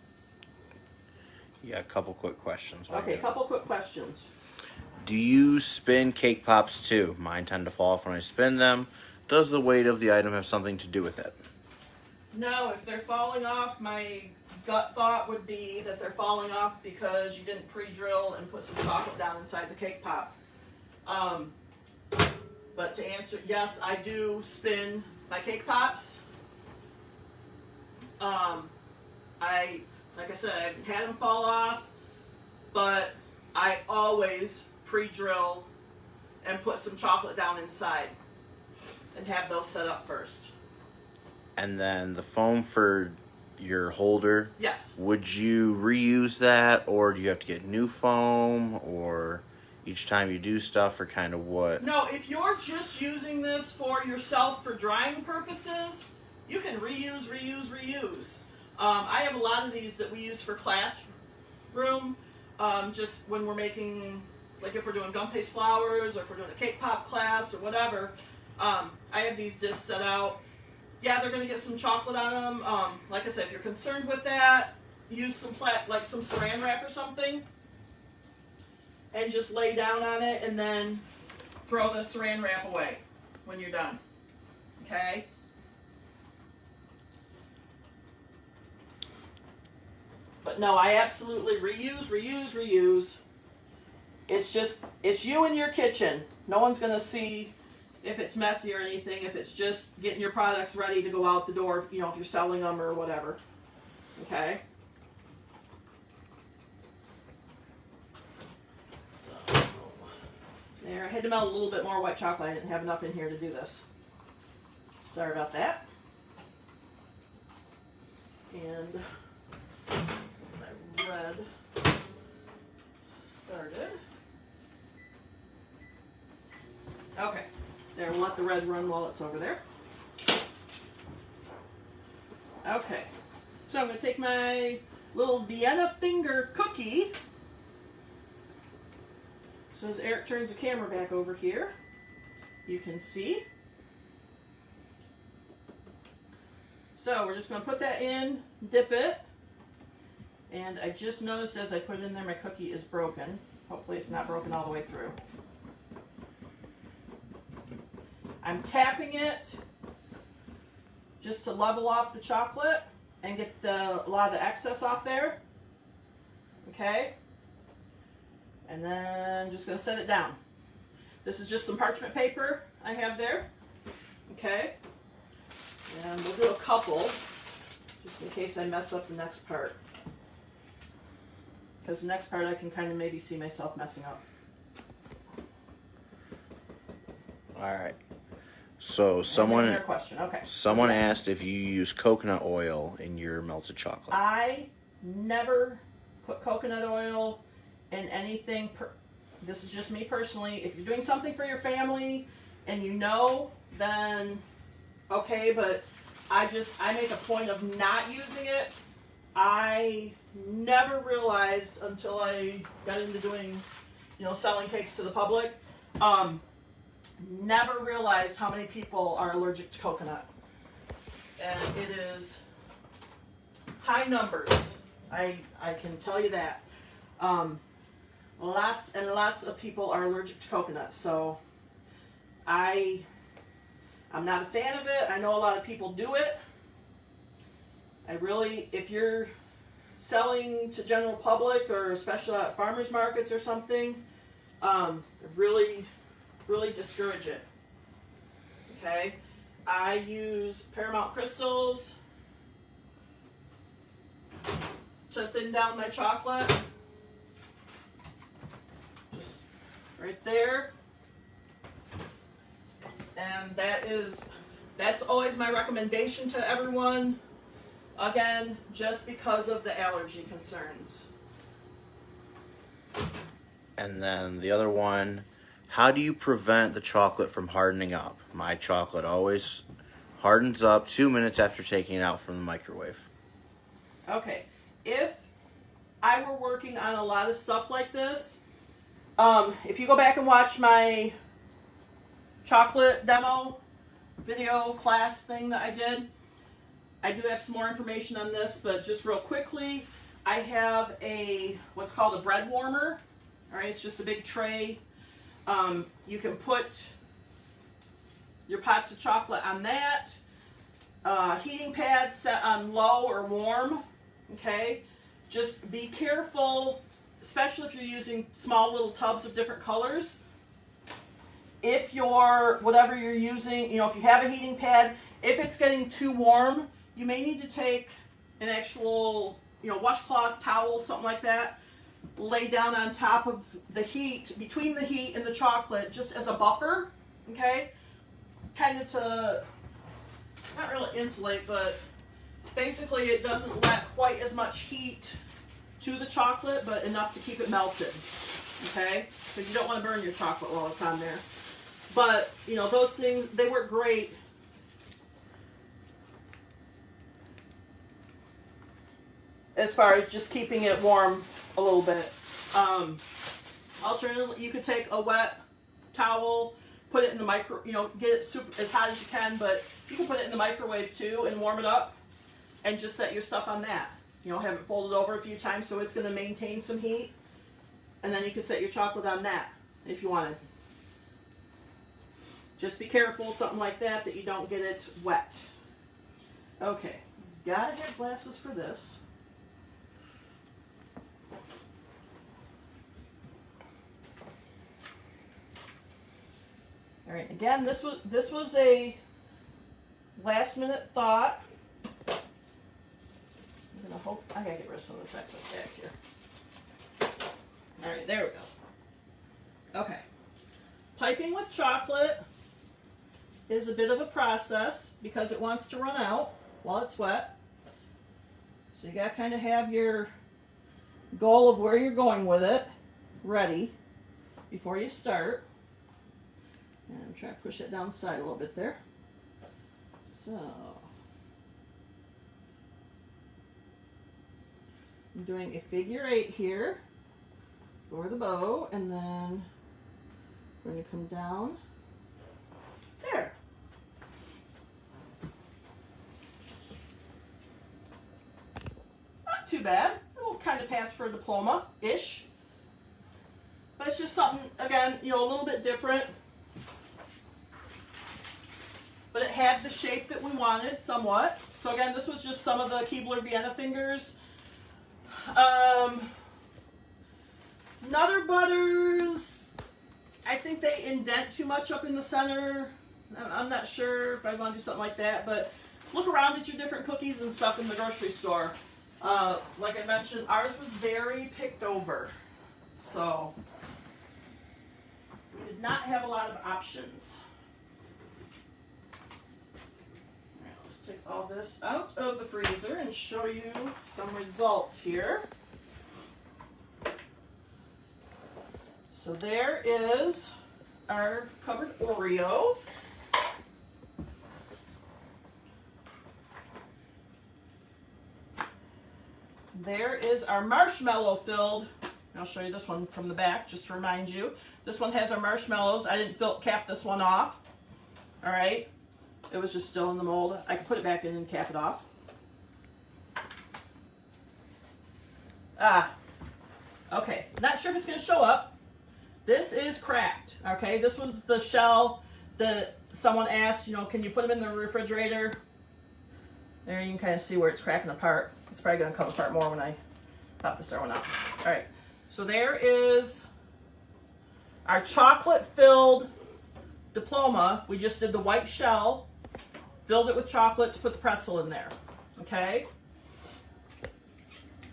Yeah, a couple quick questions. Okay, a couple quick questions. Do you spin cake pops too? Mine tend to fall off when I spin them. Does the weight of the item have something to do with it? No, if they're falling off, my gut thought would be that they're falling off because you didn't pre-drill and put some chocolate down inside the cake pop. But to answer, yes, I do spin my cake pops. Like I said, I haven't had them fall off, but I always pre-drill and put some chocolate down inside and have those set up first. And then the foam for your holder. Yes. Would you reuse that, or do you have to get new foam, or each time you do stuff, or kind of what? No, if you're just using this for yourself for drying purposes, you can reuse. I have a lot of these that we use for classroom, just when we're making, like if we're doing gum paste flowers, or if we're doing a cake pop class, or whatever. I have these discs set out. Yeah, they're going to get some chocolate on them. Like I said, if you're concerned with that, use some like some saran wrap or something, and just lay down on it, and then throw the saran wrap away when you're done. Okay? But no, I absolutely reuse. It's you in your kitchen. No one's going to see if it's messy or anything, if it's just getting your products ready to go out the door, if you're selling them or whatever. Okay? So, there. I had to melt a little bit more white chocolate. I didn't have enough in here to do this. Sorry about that. And my red started. Okay. There, we'll let the red run while it's over there. Okay. So I'm going to take my little Vienna finger cookie. So as Eric turns the camera back over here, you can see. So we're just going to put that in, dip it. And I just noticed as I put it in there, my cookie is broken. Hopefully it's not broken all the way through. I'm tapping it just to level off the chocolate and get a lot of the excess off there. Okay? And then I'm just going to set it down. This is just some parchment paper I have there. Okay? And we'll do a couple just in case I mess up the next part. Because the next part I can kind of maybe see myself messing up. Alright. So someone Okay. Someone asked if you use coconut oil in your melted chocolate. I never put coconut oil in anything. This is just me personally. If you're doing something for your family and then okay, but I make a point of not using it. I never realized until I got into doing, selling cakes to the public. Never realized how many people are allergic to coconut. And it is high numbers. I can tell you that. Lots and lots of people are allergic to coconut. So I'm not a fan of it. I know a lot of people do it. If you're selling to general public or especially at farmers markets or something, really discourage it. Okay? I use Paramount Crystals to thin down my chocolate. Just right there. And that's always my recommendation to everyone. Again, just because of the allergy concerns. And then the other one, how do you prevent the chocolate from hardening up? My chocolate always hardens up 2 minutes after taking it out from the microwave. Okay, if I were working on a lot of stuff like this, if you go back and watch my chocolate demo video class thing that I did, I do have some more information on this, but just real quickly, I have what's called a bread warmer. All right, it's just a big tray. You can put your pots of chocolate on that. Heating pad set on low or warm. Okay, just be careful, especially if you're using small little tubs of different colors. If whatever you're using, if you have a heating pad, if it's getting too warm, you may need to take an actual, washcloth, towel, something like that, lay down on top of the heat, between the heat and the chocolate, just as a buffer, okay? Kind of to, not really insulate, but basically it doesn't let quite as much heat to the chocolate, but enough to keep it melted, okay? Because you don't want to burn your chocolate while it's on there. But, those things, they work great. As far as just keeping it warm a little bit. Alternatively, you could take a wet towel, put it in the get it super, as hot as you can, but you can put it in the microwave too and warm it up and just set your stuff on that. Have it folded over a few times so it's going to maintain some heat. And then you can set your chocolate on that if you wanted. Just be careful, something like that you don't get it wet. Okay, gotta have glasses for this. All right, again, this was a last minute thought. I'm gonna hope I gotta get rid of some of this excess back here. All right, there we go. Okay, piping with chocolate is a bit of a process because it wants to run out while it's wet. So you gotta kind of have your goal of where you're going with it ready before you start. And try to push it down the side a little bit there. So I'm doing a figure 8 here for the bow, and then we're going to come down there. Not too bad. It'll kind of pass for a diploma-ish. But it's just something, again, a little bit different. But it had the shape that we wanted somewhat. So again, this was just some of the Keebler Vienna fingers. Nutter Butters, I think they indent too much up in the center. I'm not sure if I want to do something like that, but look around at your different cookies and stuff in the grocery store. Like I mentioned, ours was very picked over. So we did not have a lot of options. Take all this out of the freezer and show you some results here. So there is our covered Oreo. There is our marshmallow filled. I'll show you this one from the back just to remind you. This one has our marshmallows. I didn't cap this one off. All right. It was just still in the mold. I can put it back in and cap it off. Okay. Not sure if it's going to show up. This is cracked. Okay. This was the shell that someone asked, can you put them in the refrigerator? There you can kind of see where it's cracking apart. It's probably going to come apart more when I pop this other one out. All right. So there is our chocolate-filled diploma. We just did the white shell. Filled it with chocolate to put the pretzel in there, okay?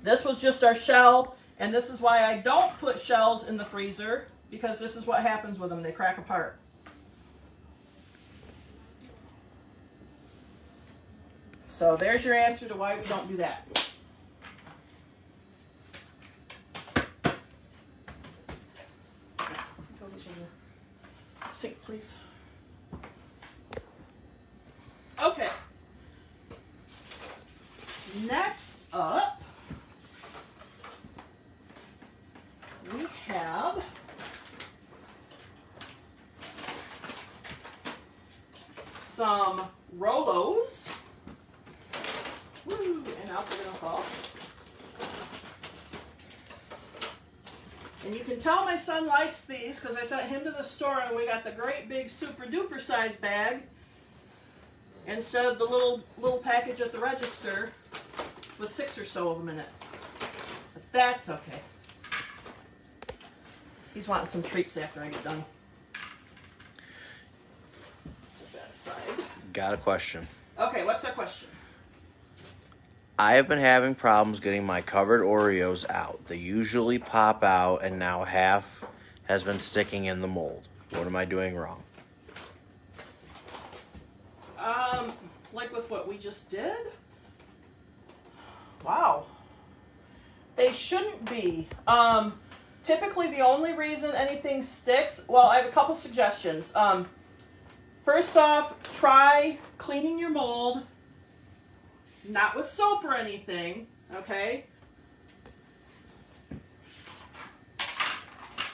This was just our shell And this is why I don't put shells in the freezer, because this is what happens with them. They crack apart. So there's your answer to why we don't do that. Throw these in the sink, please. Okay. Next up, we have some Rolos. Woo, and out they're gonna fall. And you can tell my son likes these because I sent him to the store and we got the great big super duper size bag instead of the little package at the register with 6 or so of them in it. But that's okay. He's wanting some treats after I get done. Set that aside. Got a question. Okay, what's our question? I have been having problems getting my covered Oreos out. They usually pop out, and now half has been sticking in the mold. What am I doing wrong? Like with what we just did? Wow. They shouldn't be. Typically the only reason anything sticks, well, I have a couple suggestions. First off, try cleaning your mold. Not with soap or anything, okay?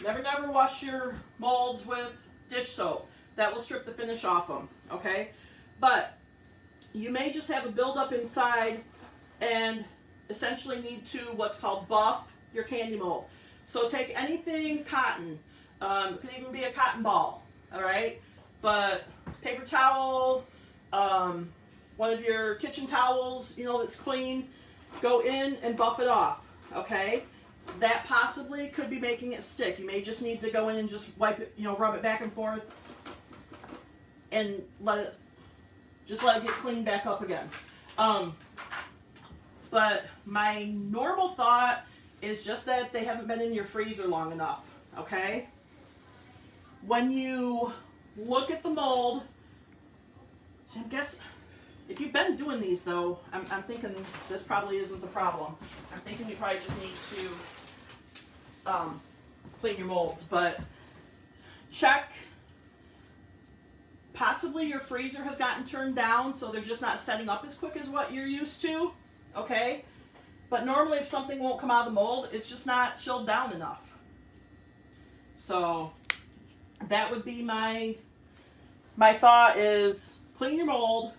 Never wash your molds with dish soap. That will strip the finish off them, okay? But you may just have a buildup inside and essentially need to what's called buff your candy mold. So take anything cotton. It could even be a cotton ball, all right? But paper towel, one of your kitchen towels, that's clean, go in and buff it off, okay? That possibly could be making it stick. You may just need to go in and just wipe it, rub it back and forth and let it get cleaned back up again. But my normal thought is just that they haven't been in your freezer long enough, okay? When you look at the mold, so I guess if you've been doing these though, I'm thinking this probably isn't the problem. I'm thinking you probably just need to clean your molds, but check. Possibly your freezer has gotten turned down, so they're just not setting up as quick as what you're used to, okay? But normally if something won't come out of the mold, it's just not chilled down enough. So that would be my thought is clean your mold,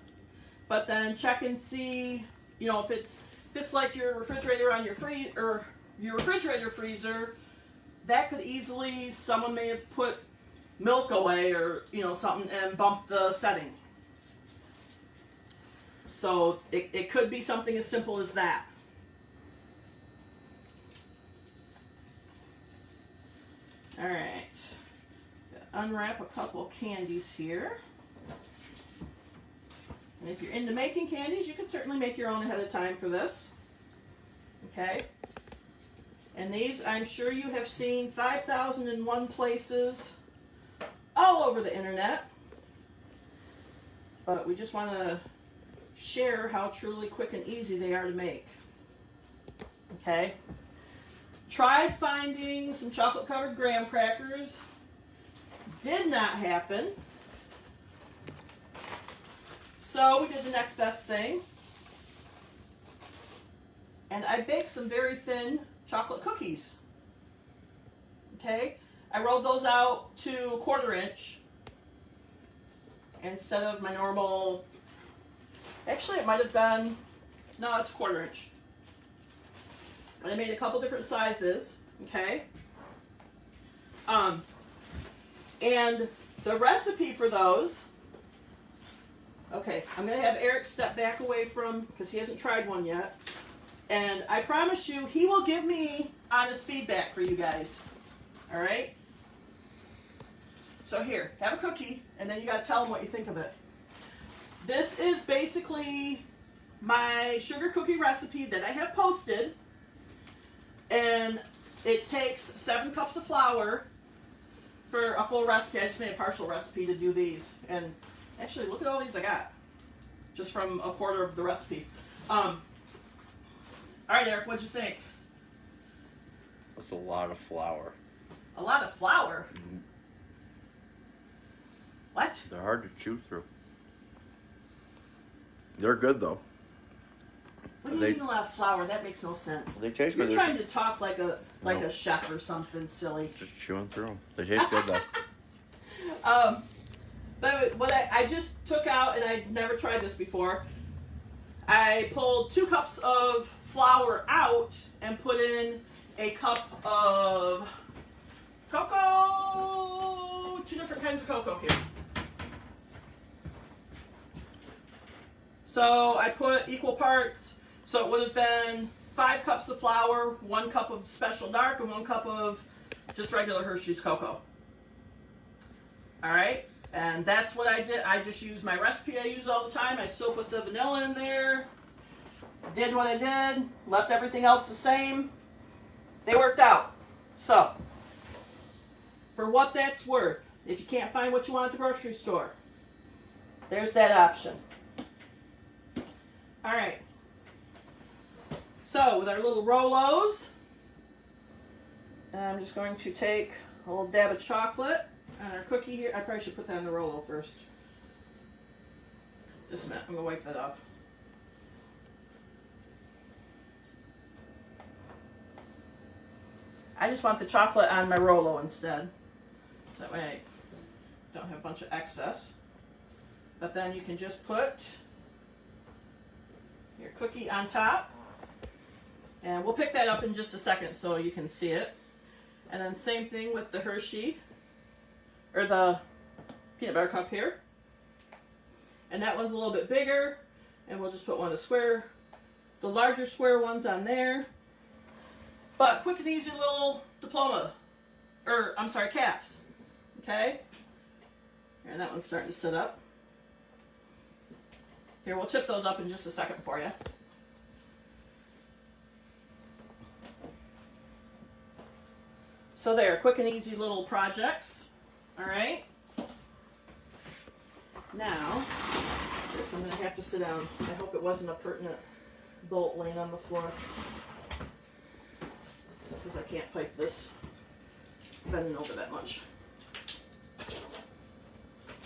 but then check and see, if it's like your refrigerator on your refrigerator freezer, that could easily, someone may have put milk away or something and bump the setting. So it could be something as simple as that. All right, unwrap a couple candies here. And if you're into making candies, you can certainly make your own ahead of time for this. Okay. And these, I'm sure you have seen 5,001 places all over the internet. But we just want to share how truly quick and easy they are to make. Okay. Tried finding some chocolate-covered graham crackers. Did not happen. So we did the next best thing. And I baked some very thin chocolate cookies. Okay. I rolled those out to 1/4 inch instead of my normal, actually it might have been, no, it's 1/4 inch. But I made a couple different sizes, okay? And the recipe for those, okay, I'm going to have Eric step back away from, because he hasn't tried one yet. And I promise you, he will give me honest feedback for you guys. All right? So here, have a cookie, and then you got to tell him what you think of it. This is basically my sugar cookie recipe that I have posted. And It takes 7 cups of flour for a full recipe. I just made a partial recipe to do these. And actually, look at all these I got. Just from a quarter of the recipe. All right, Eric, what'd you think? That's a lot of flour. A lot of flour? What? They're hard to chew through. They're good though. What do you mean a lot of flour? That makes no sense. They taste You're good. trying to talk like a No. chef or something silly. Just chewing through them. They taste good though. But what I just took out, and I'd never tried this before, I pulled 2 cups of flour out and put in a cup of cocoa. 2 different kinds of cocoa here. So I put equal parts, so it would have been 5 cups of flour, 1 cup of Special Dark, and 1 cup of just regular Hershey's cocoa. Alright, and that's what I did. I just used my recipe I use all the time. I still put the vanilla in there, did what I did, left everything else the same. They worked out. So, for what that's worth, if you can't find what you want at the grocery store, there's that option. Alright, so with our little Rolos, I'm just going to take a little dab of chocolate and our cookie here. I probably should put that in the Rolo first. Just a minute, I'm going to wipe that off. I just want the chocolate on my Rolo instead, so that way I don't have a bunch of excess. But then you can just put your cookie on top, and we'll pick that up in just a second so you can see it. And then same thing with the Hershey, or the peanut butter cup here. And that one's a little bit bigger, and we'll just put one of the larger square ones on there. But quick and easy little caps. Okay? And that one's starting to sit up. Here, we'll tip those up in just a second for you. So there, quick and easy little projects. Alright? Now, this I'm going to have to sit down. I hope it wasn't a pertinent bolt laying on the floor, because I can't pipe this bending over that much.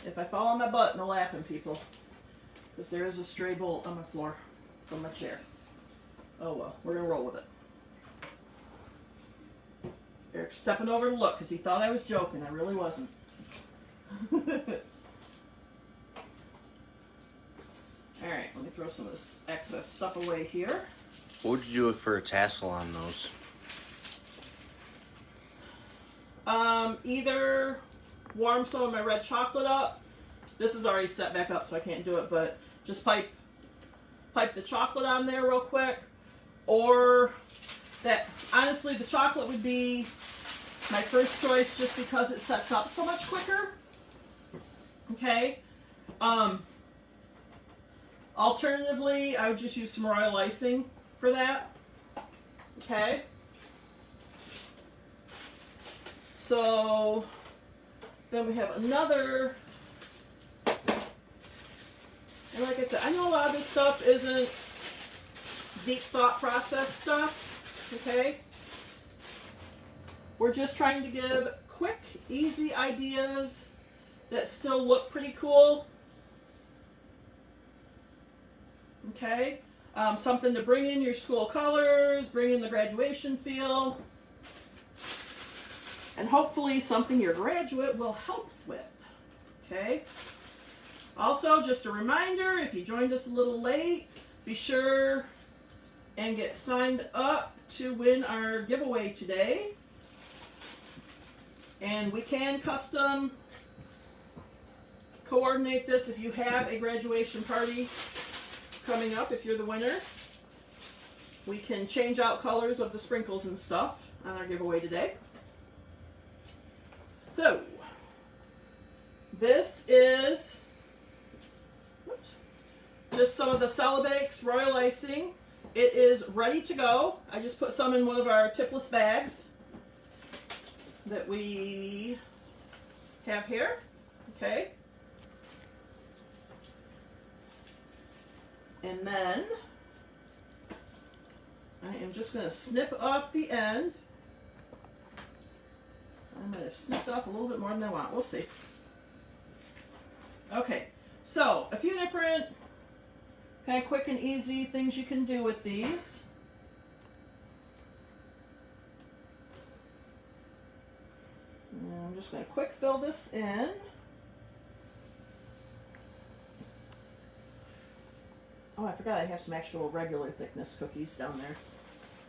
If I fall on my butt, no laughing, people. Because there is a stray bolt on my floor from my chair. Oh well, we're going to roll with it. Eric's stepping over to look because he thought I was joking. I really wasn't. Alright, let me throw some of this excess stuff away here. What would you do for a tassel on those? Either warm some of my red chocolate up. This is already set back up, so I can't do it, but just pipe the chocolate on there real quick. Or that, honestly, the chocolate would be my first choice just because it sets up so much quicker. Okay? Alternatively, I would just use some royal icing for that. Okay? So, then we have another, and like I said, I know a lot of this stuff isn't deep thought process stuff, okay? We're just trying to give quick, easy ideas that still look pretty cool, okay? Something to bring in your school colors, bring in the graduation feel, and hopefully something your graduate will help with, okay? Also, just a reminder, if you joined us a little late, be sure and get signed up to win our giveaway today. And we can custom coordinate this if you have a graduation party coming up, if you're the winner. We can change out colors of the sprinkles and stuff on our giveaway today. So, this is just some of the Celebakes Royal Icing. It is ready to go. I just put some in one of our tipless bags. that we have here. Okay. And then I am just going to snip off the end. I'm going to snip off a little bit more than I want. We'll see. Okay, so a few different kind of quick and easy things you can do with these. And I'm just going to quick fill this in. Oh, I forgot I have some actual regular thickness cookies down there.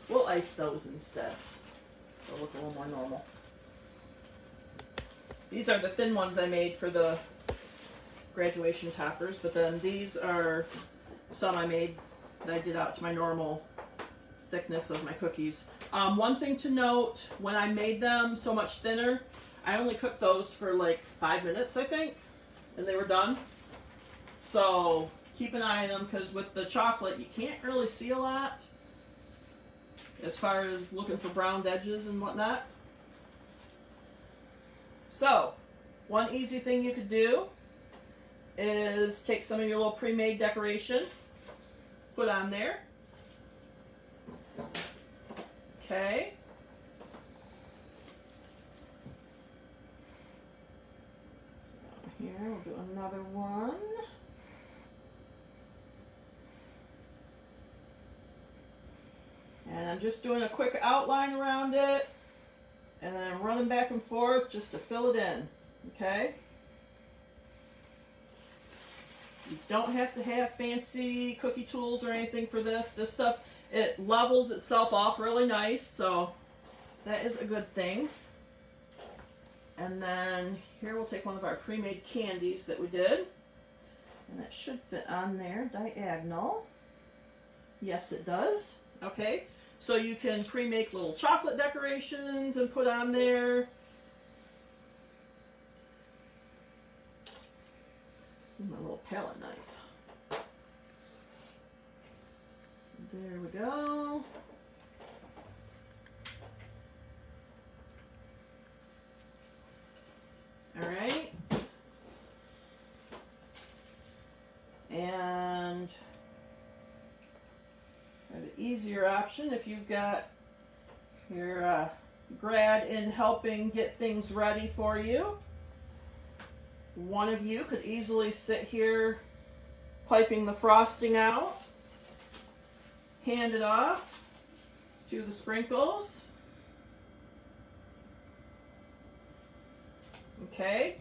We'll ice those instead. They'll look a little more normal. These are the thin ones I made for the graduation toppers, but then these are some I made that I did out to my normal thickness of my cookies. One thing to note, when I made them so much thinner, I only cooked those for like 5 minutes, I think, and they were done. So keep an eye on them, because with the chocolate, you can't really see a lot as far as looking for browned edges and whatnot. So, one easy thing you could do is take some of your little pre-made decoration, put on there. Okay. So here, we'll do another one. And I'm just doing a quick outline around it, and then I'm running back and forth just to fill it in, okay? You don't have to have fancy cookie tools or anything for this. This stuff, it levels itself off really nice, so that is a good thing. And then here we'll take one of our pre-made candies that we did, and that should fit on there diagonal. Yes, it does. Okay, so you can pre-make little chocolate decorations and put on there. My little palette knife. There we go. All right. And the easier option, if you've got your grad in helping get things ready for you, one of you could easily sit here piping the frosting out, hand it off to the sprinkles. Okay,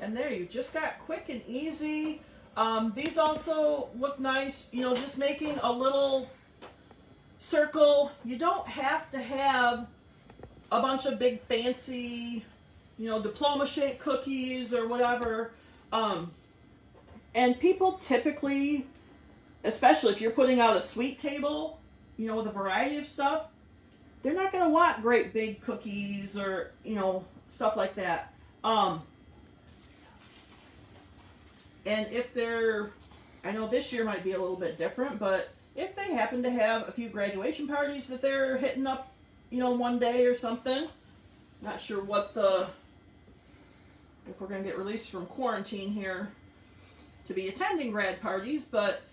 and there, you just got quick and easy. These also look nice, you know, just making a little circle. You don't have to have a bunch of big fancy, you know, diploma-shaped cookies or whatever. And people typically, especially if you're putting out a sweet table, you know, with a variety of stuff, they're not going to want great big cookies or, you know, stuff like that. And if they're, I know this year might be a little bit different, but if they happen to have a few graduation parties that they're hitting up, you know, one day or something, not sure what if we're going to get released from quarantine here to be attending grad parties, but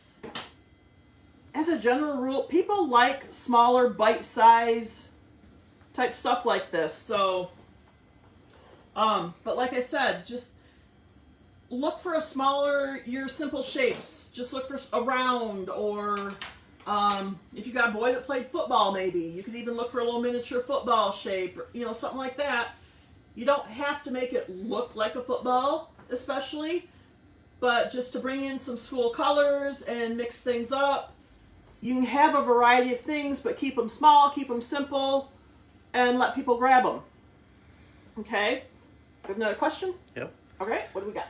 as a general rule, people like smaller bite-size type stuff like this. So, but like I said, just look for a smaller, your simple shapes. Just look for a round, or if you got a boy that played football, maybe you could even look for a little miniature football shape, or, you know, something like that. You don't have to make it look like a football, especially, but just to bring in some school colors and mix things up. You can have a variety of things, but keep them small, keep them simple, and let people grab them. Okay? You have another question? Yep. Okay, what do we got?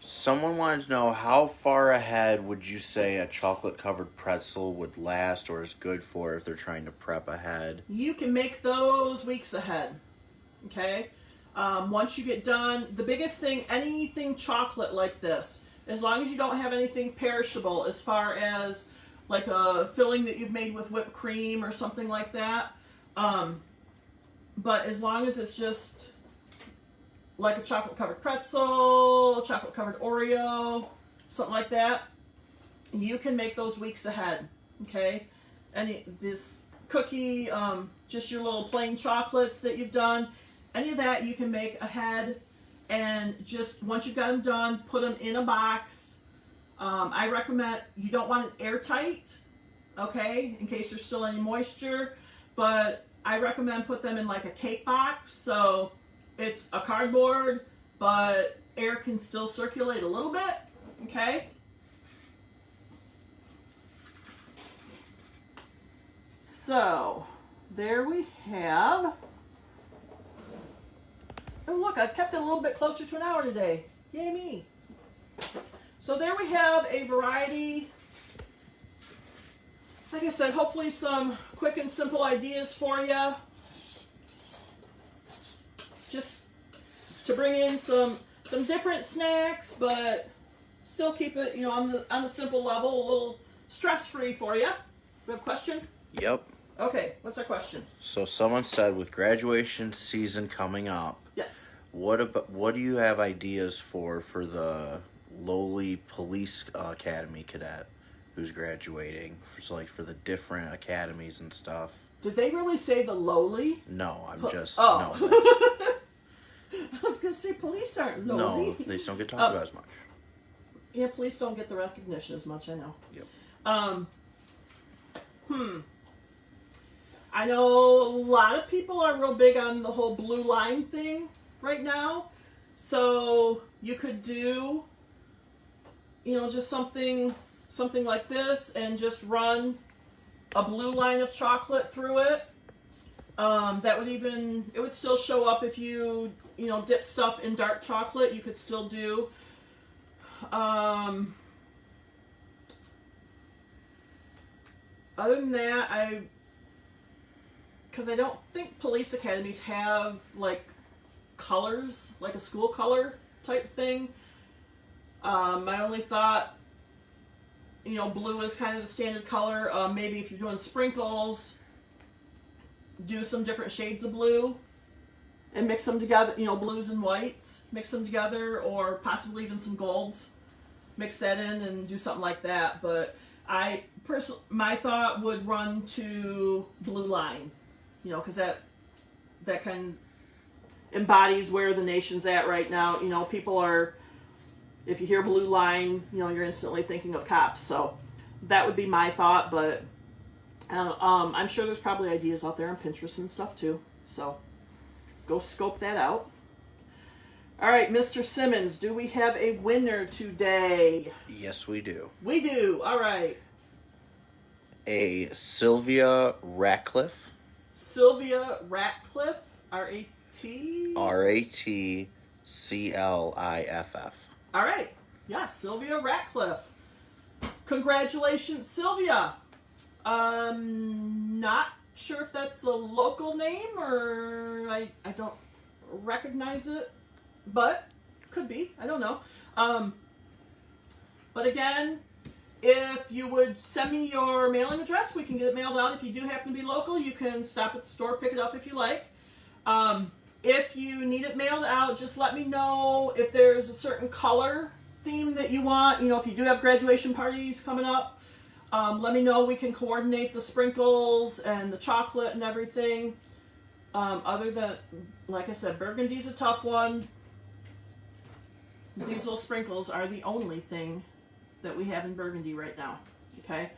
Someone wanted to know, how far ahead would you say a chocolate-covered pretzel would last or is good for if they're trying to prep ahead? You can make those weeks ahead. Okay? Once you get done, the biggest thing, anything chocolate like this, as long as you don't have anything perishable as far as like a filling that you've made with whipped cream or something like that, but as long as it's just like a chocolate covered pretzel, chocolate covered Oreo, something like that, you can make those weeks ahead. Okay, and this cookie, just your little plain chocolates that you've done, any of that you can make ahead, and just once you've got them done, put them in a box. I recommend, you don't want it airtight, okay, in case there's still any moisture, but I recommend put them in like a cake box, so it's a cardboard, but air can still circulate a little bit, okay? So, there we have. Oh look, I kept it a little bit closer to an hour today. Yay me. So there we have a variety. Like I said, hopefully some quick and simple ideas for you. Just to bring in some different snacks, but still keep it, you know, on the simple level, a little stress-free for you. We have a question? Yep. Okay, what's our question? So someone said, with graduation season coming up, Yes. what do you have ideas for the lowly police academy cadet who's graduating? For the different academies and stuff. Did they really say the lowly? No, I'm just Oh. no. That's- I was gonna say police aren't No, lowly. they just don't get talked about as much. Yeah, police don't get the recognition as much, I know. Yep. I know a lot of people are real big on the whole blue line thing right now. So you could do, you know, just something like this and just run a blue line of chocolate through it. It would still show up if you dip stuff in dark chocolate. You could still do. Other than that, because I don't think police academies have like colors, like a school color type thing. My only thought, blue is kind of the standard color. Maybe if you're doing sprinkles, do some different shades of blue and mix them together, blues and whites, mix them together, or possibly even some golds. Mix that in and do something like that. But my thought would run to blue line, because that kind of embodies where the nation's at right now. People are, if you hear blue line, you're instantly thinking of cops. So that would be my thought, but I'm sure there's probably ideas out there on Pinterest and stuff too. So go scope that out. All right, Mr. Simmons, do we have a winner today? Yes, we do. We do. All right. A Sylvia Ratcliffe. Sylvia Ratcliffe, R-A-T? R-A-T-C-L-I-F-F. All right. Yeah, Sylvia Ratcliffe. Congratulations, Sylvia. Not sure if that's a local name or I don't recognize it, but could be. I don't know. But again, if you would send me your mailing address, we can get it mailed out. If you do happen to be local, you can stop at the store, pick it up if you like. If you need it mailed out, just let me know if there's a certain color theme that you want. If you do have graduation parties coming up, let me know. We can coordinate the sprinkles and the chocolate and everything. Other than, like I said, burgundy's a tough one. These little sprinkles are the only thing that we have in burgundy right now. Okay?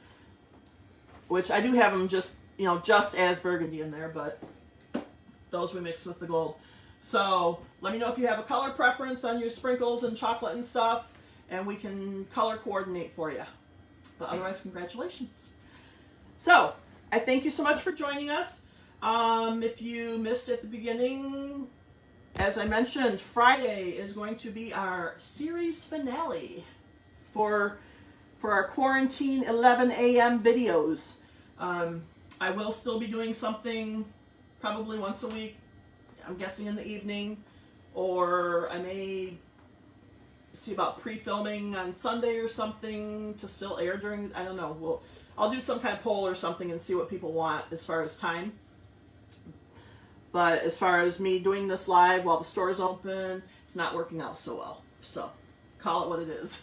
Which I do have them just as burgundy in there, but those we mixed with the gold. So let me know if you have a color preference on your sprinkles and chocolate and stuff, and we can color coordinate for you. But otherwise, congratulations. So I thank you so much for joining us. If you missed at the beginning, as I mentioned, Friday is going to be our series finale for our Quarantine 11 a.m. videos. I will still be doing something probably once a week, I'm guessing in the evening, or I may see about pre-filming on Sunday or something to still air during, I don't know. I'll do some kind of poll or something and see what people want as far as time. But as far as me doing this live while the store's open, it's not working out so well. So call it what it is.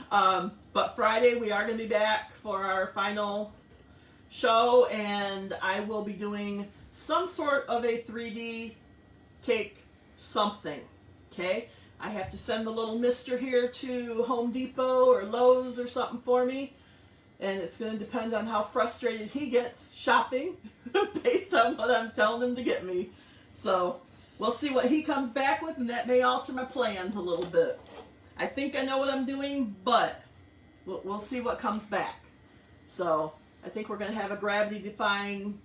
But Friday we are going to be back for our final show, and I will be doing some sort of a 3D cake something. Okay? I have to send the little mister here to Home Depot or Lowe's or something for me. And it's going to depend on how frustrated he gets shopping based on what I'm telling him to get me. So we'll see what he comes back with, and that may alter my plans a little bit. I think I know what I'm doing, but we'll see what comes back. So I think we're going to have a gravity-defying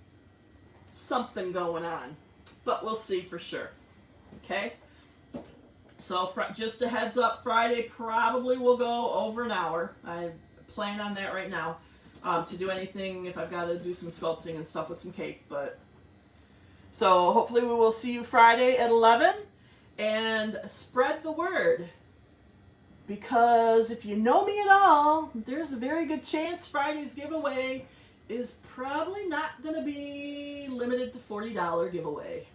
something going on. But we'll see for sure. Okay? So just a heads up, Friday probably will go over an hour. I plan on that right now, to do anything if I've got to do some sculpting and stuff with some cake. But so hopefully we will see you Friday at 11, and spread the word, because if you know me at all, there's a very good chance Friday's giveaway is probably not going to be limited to $40 giveaway.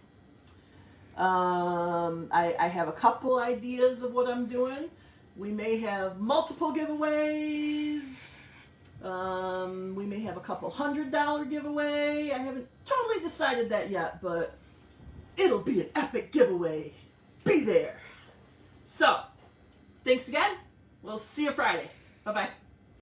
I have a couple ideas of what I'm doing. We may have multiple giveaways. We may have a couple $100 giveaway. I haven't totally decided that yet, but it'll be an epic giveaway. Be there. So, thanks again. We'll see you Friday. Bye-bye.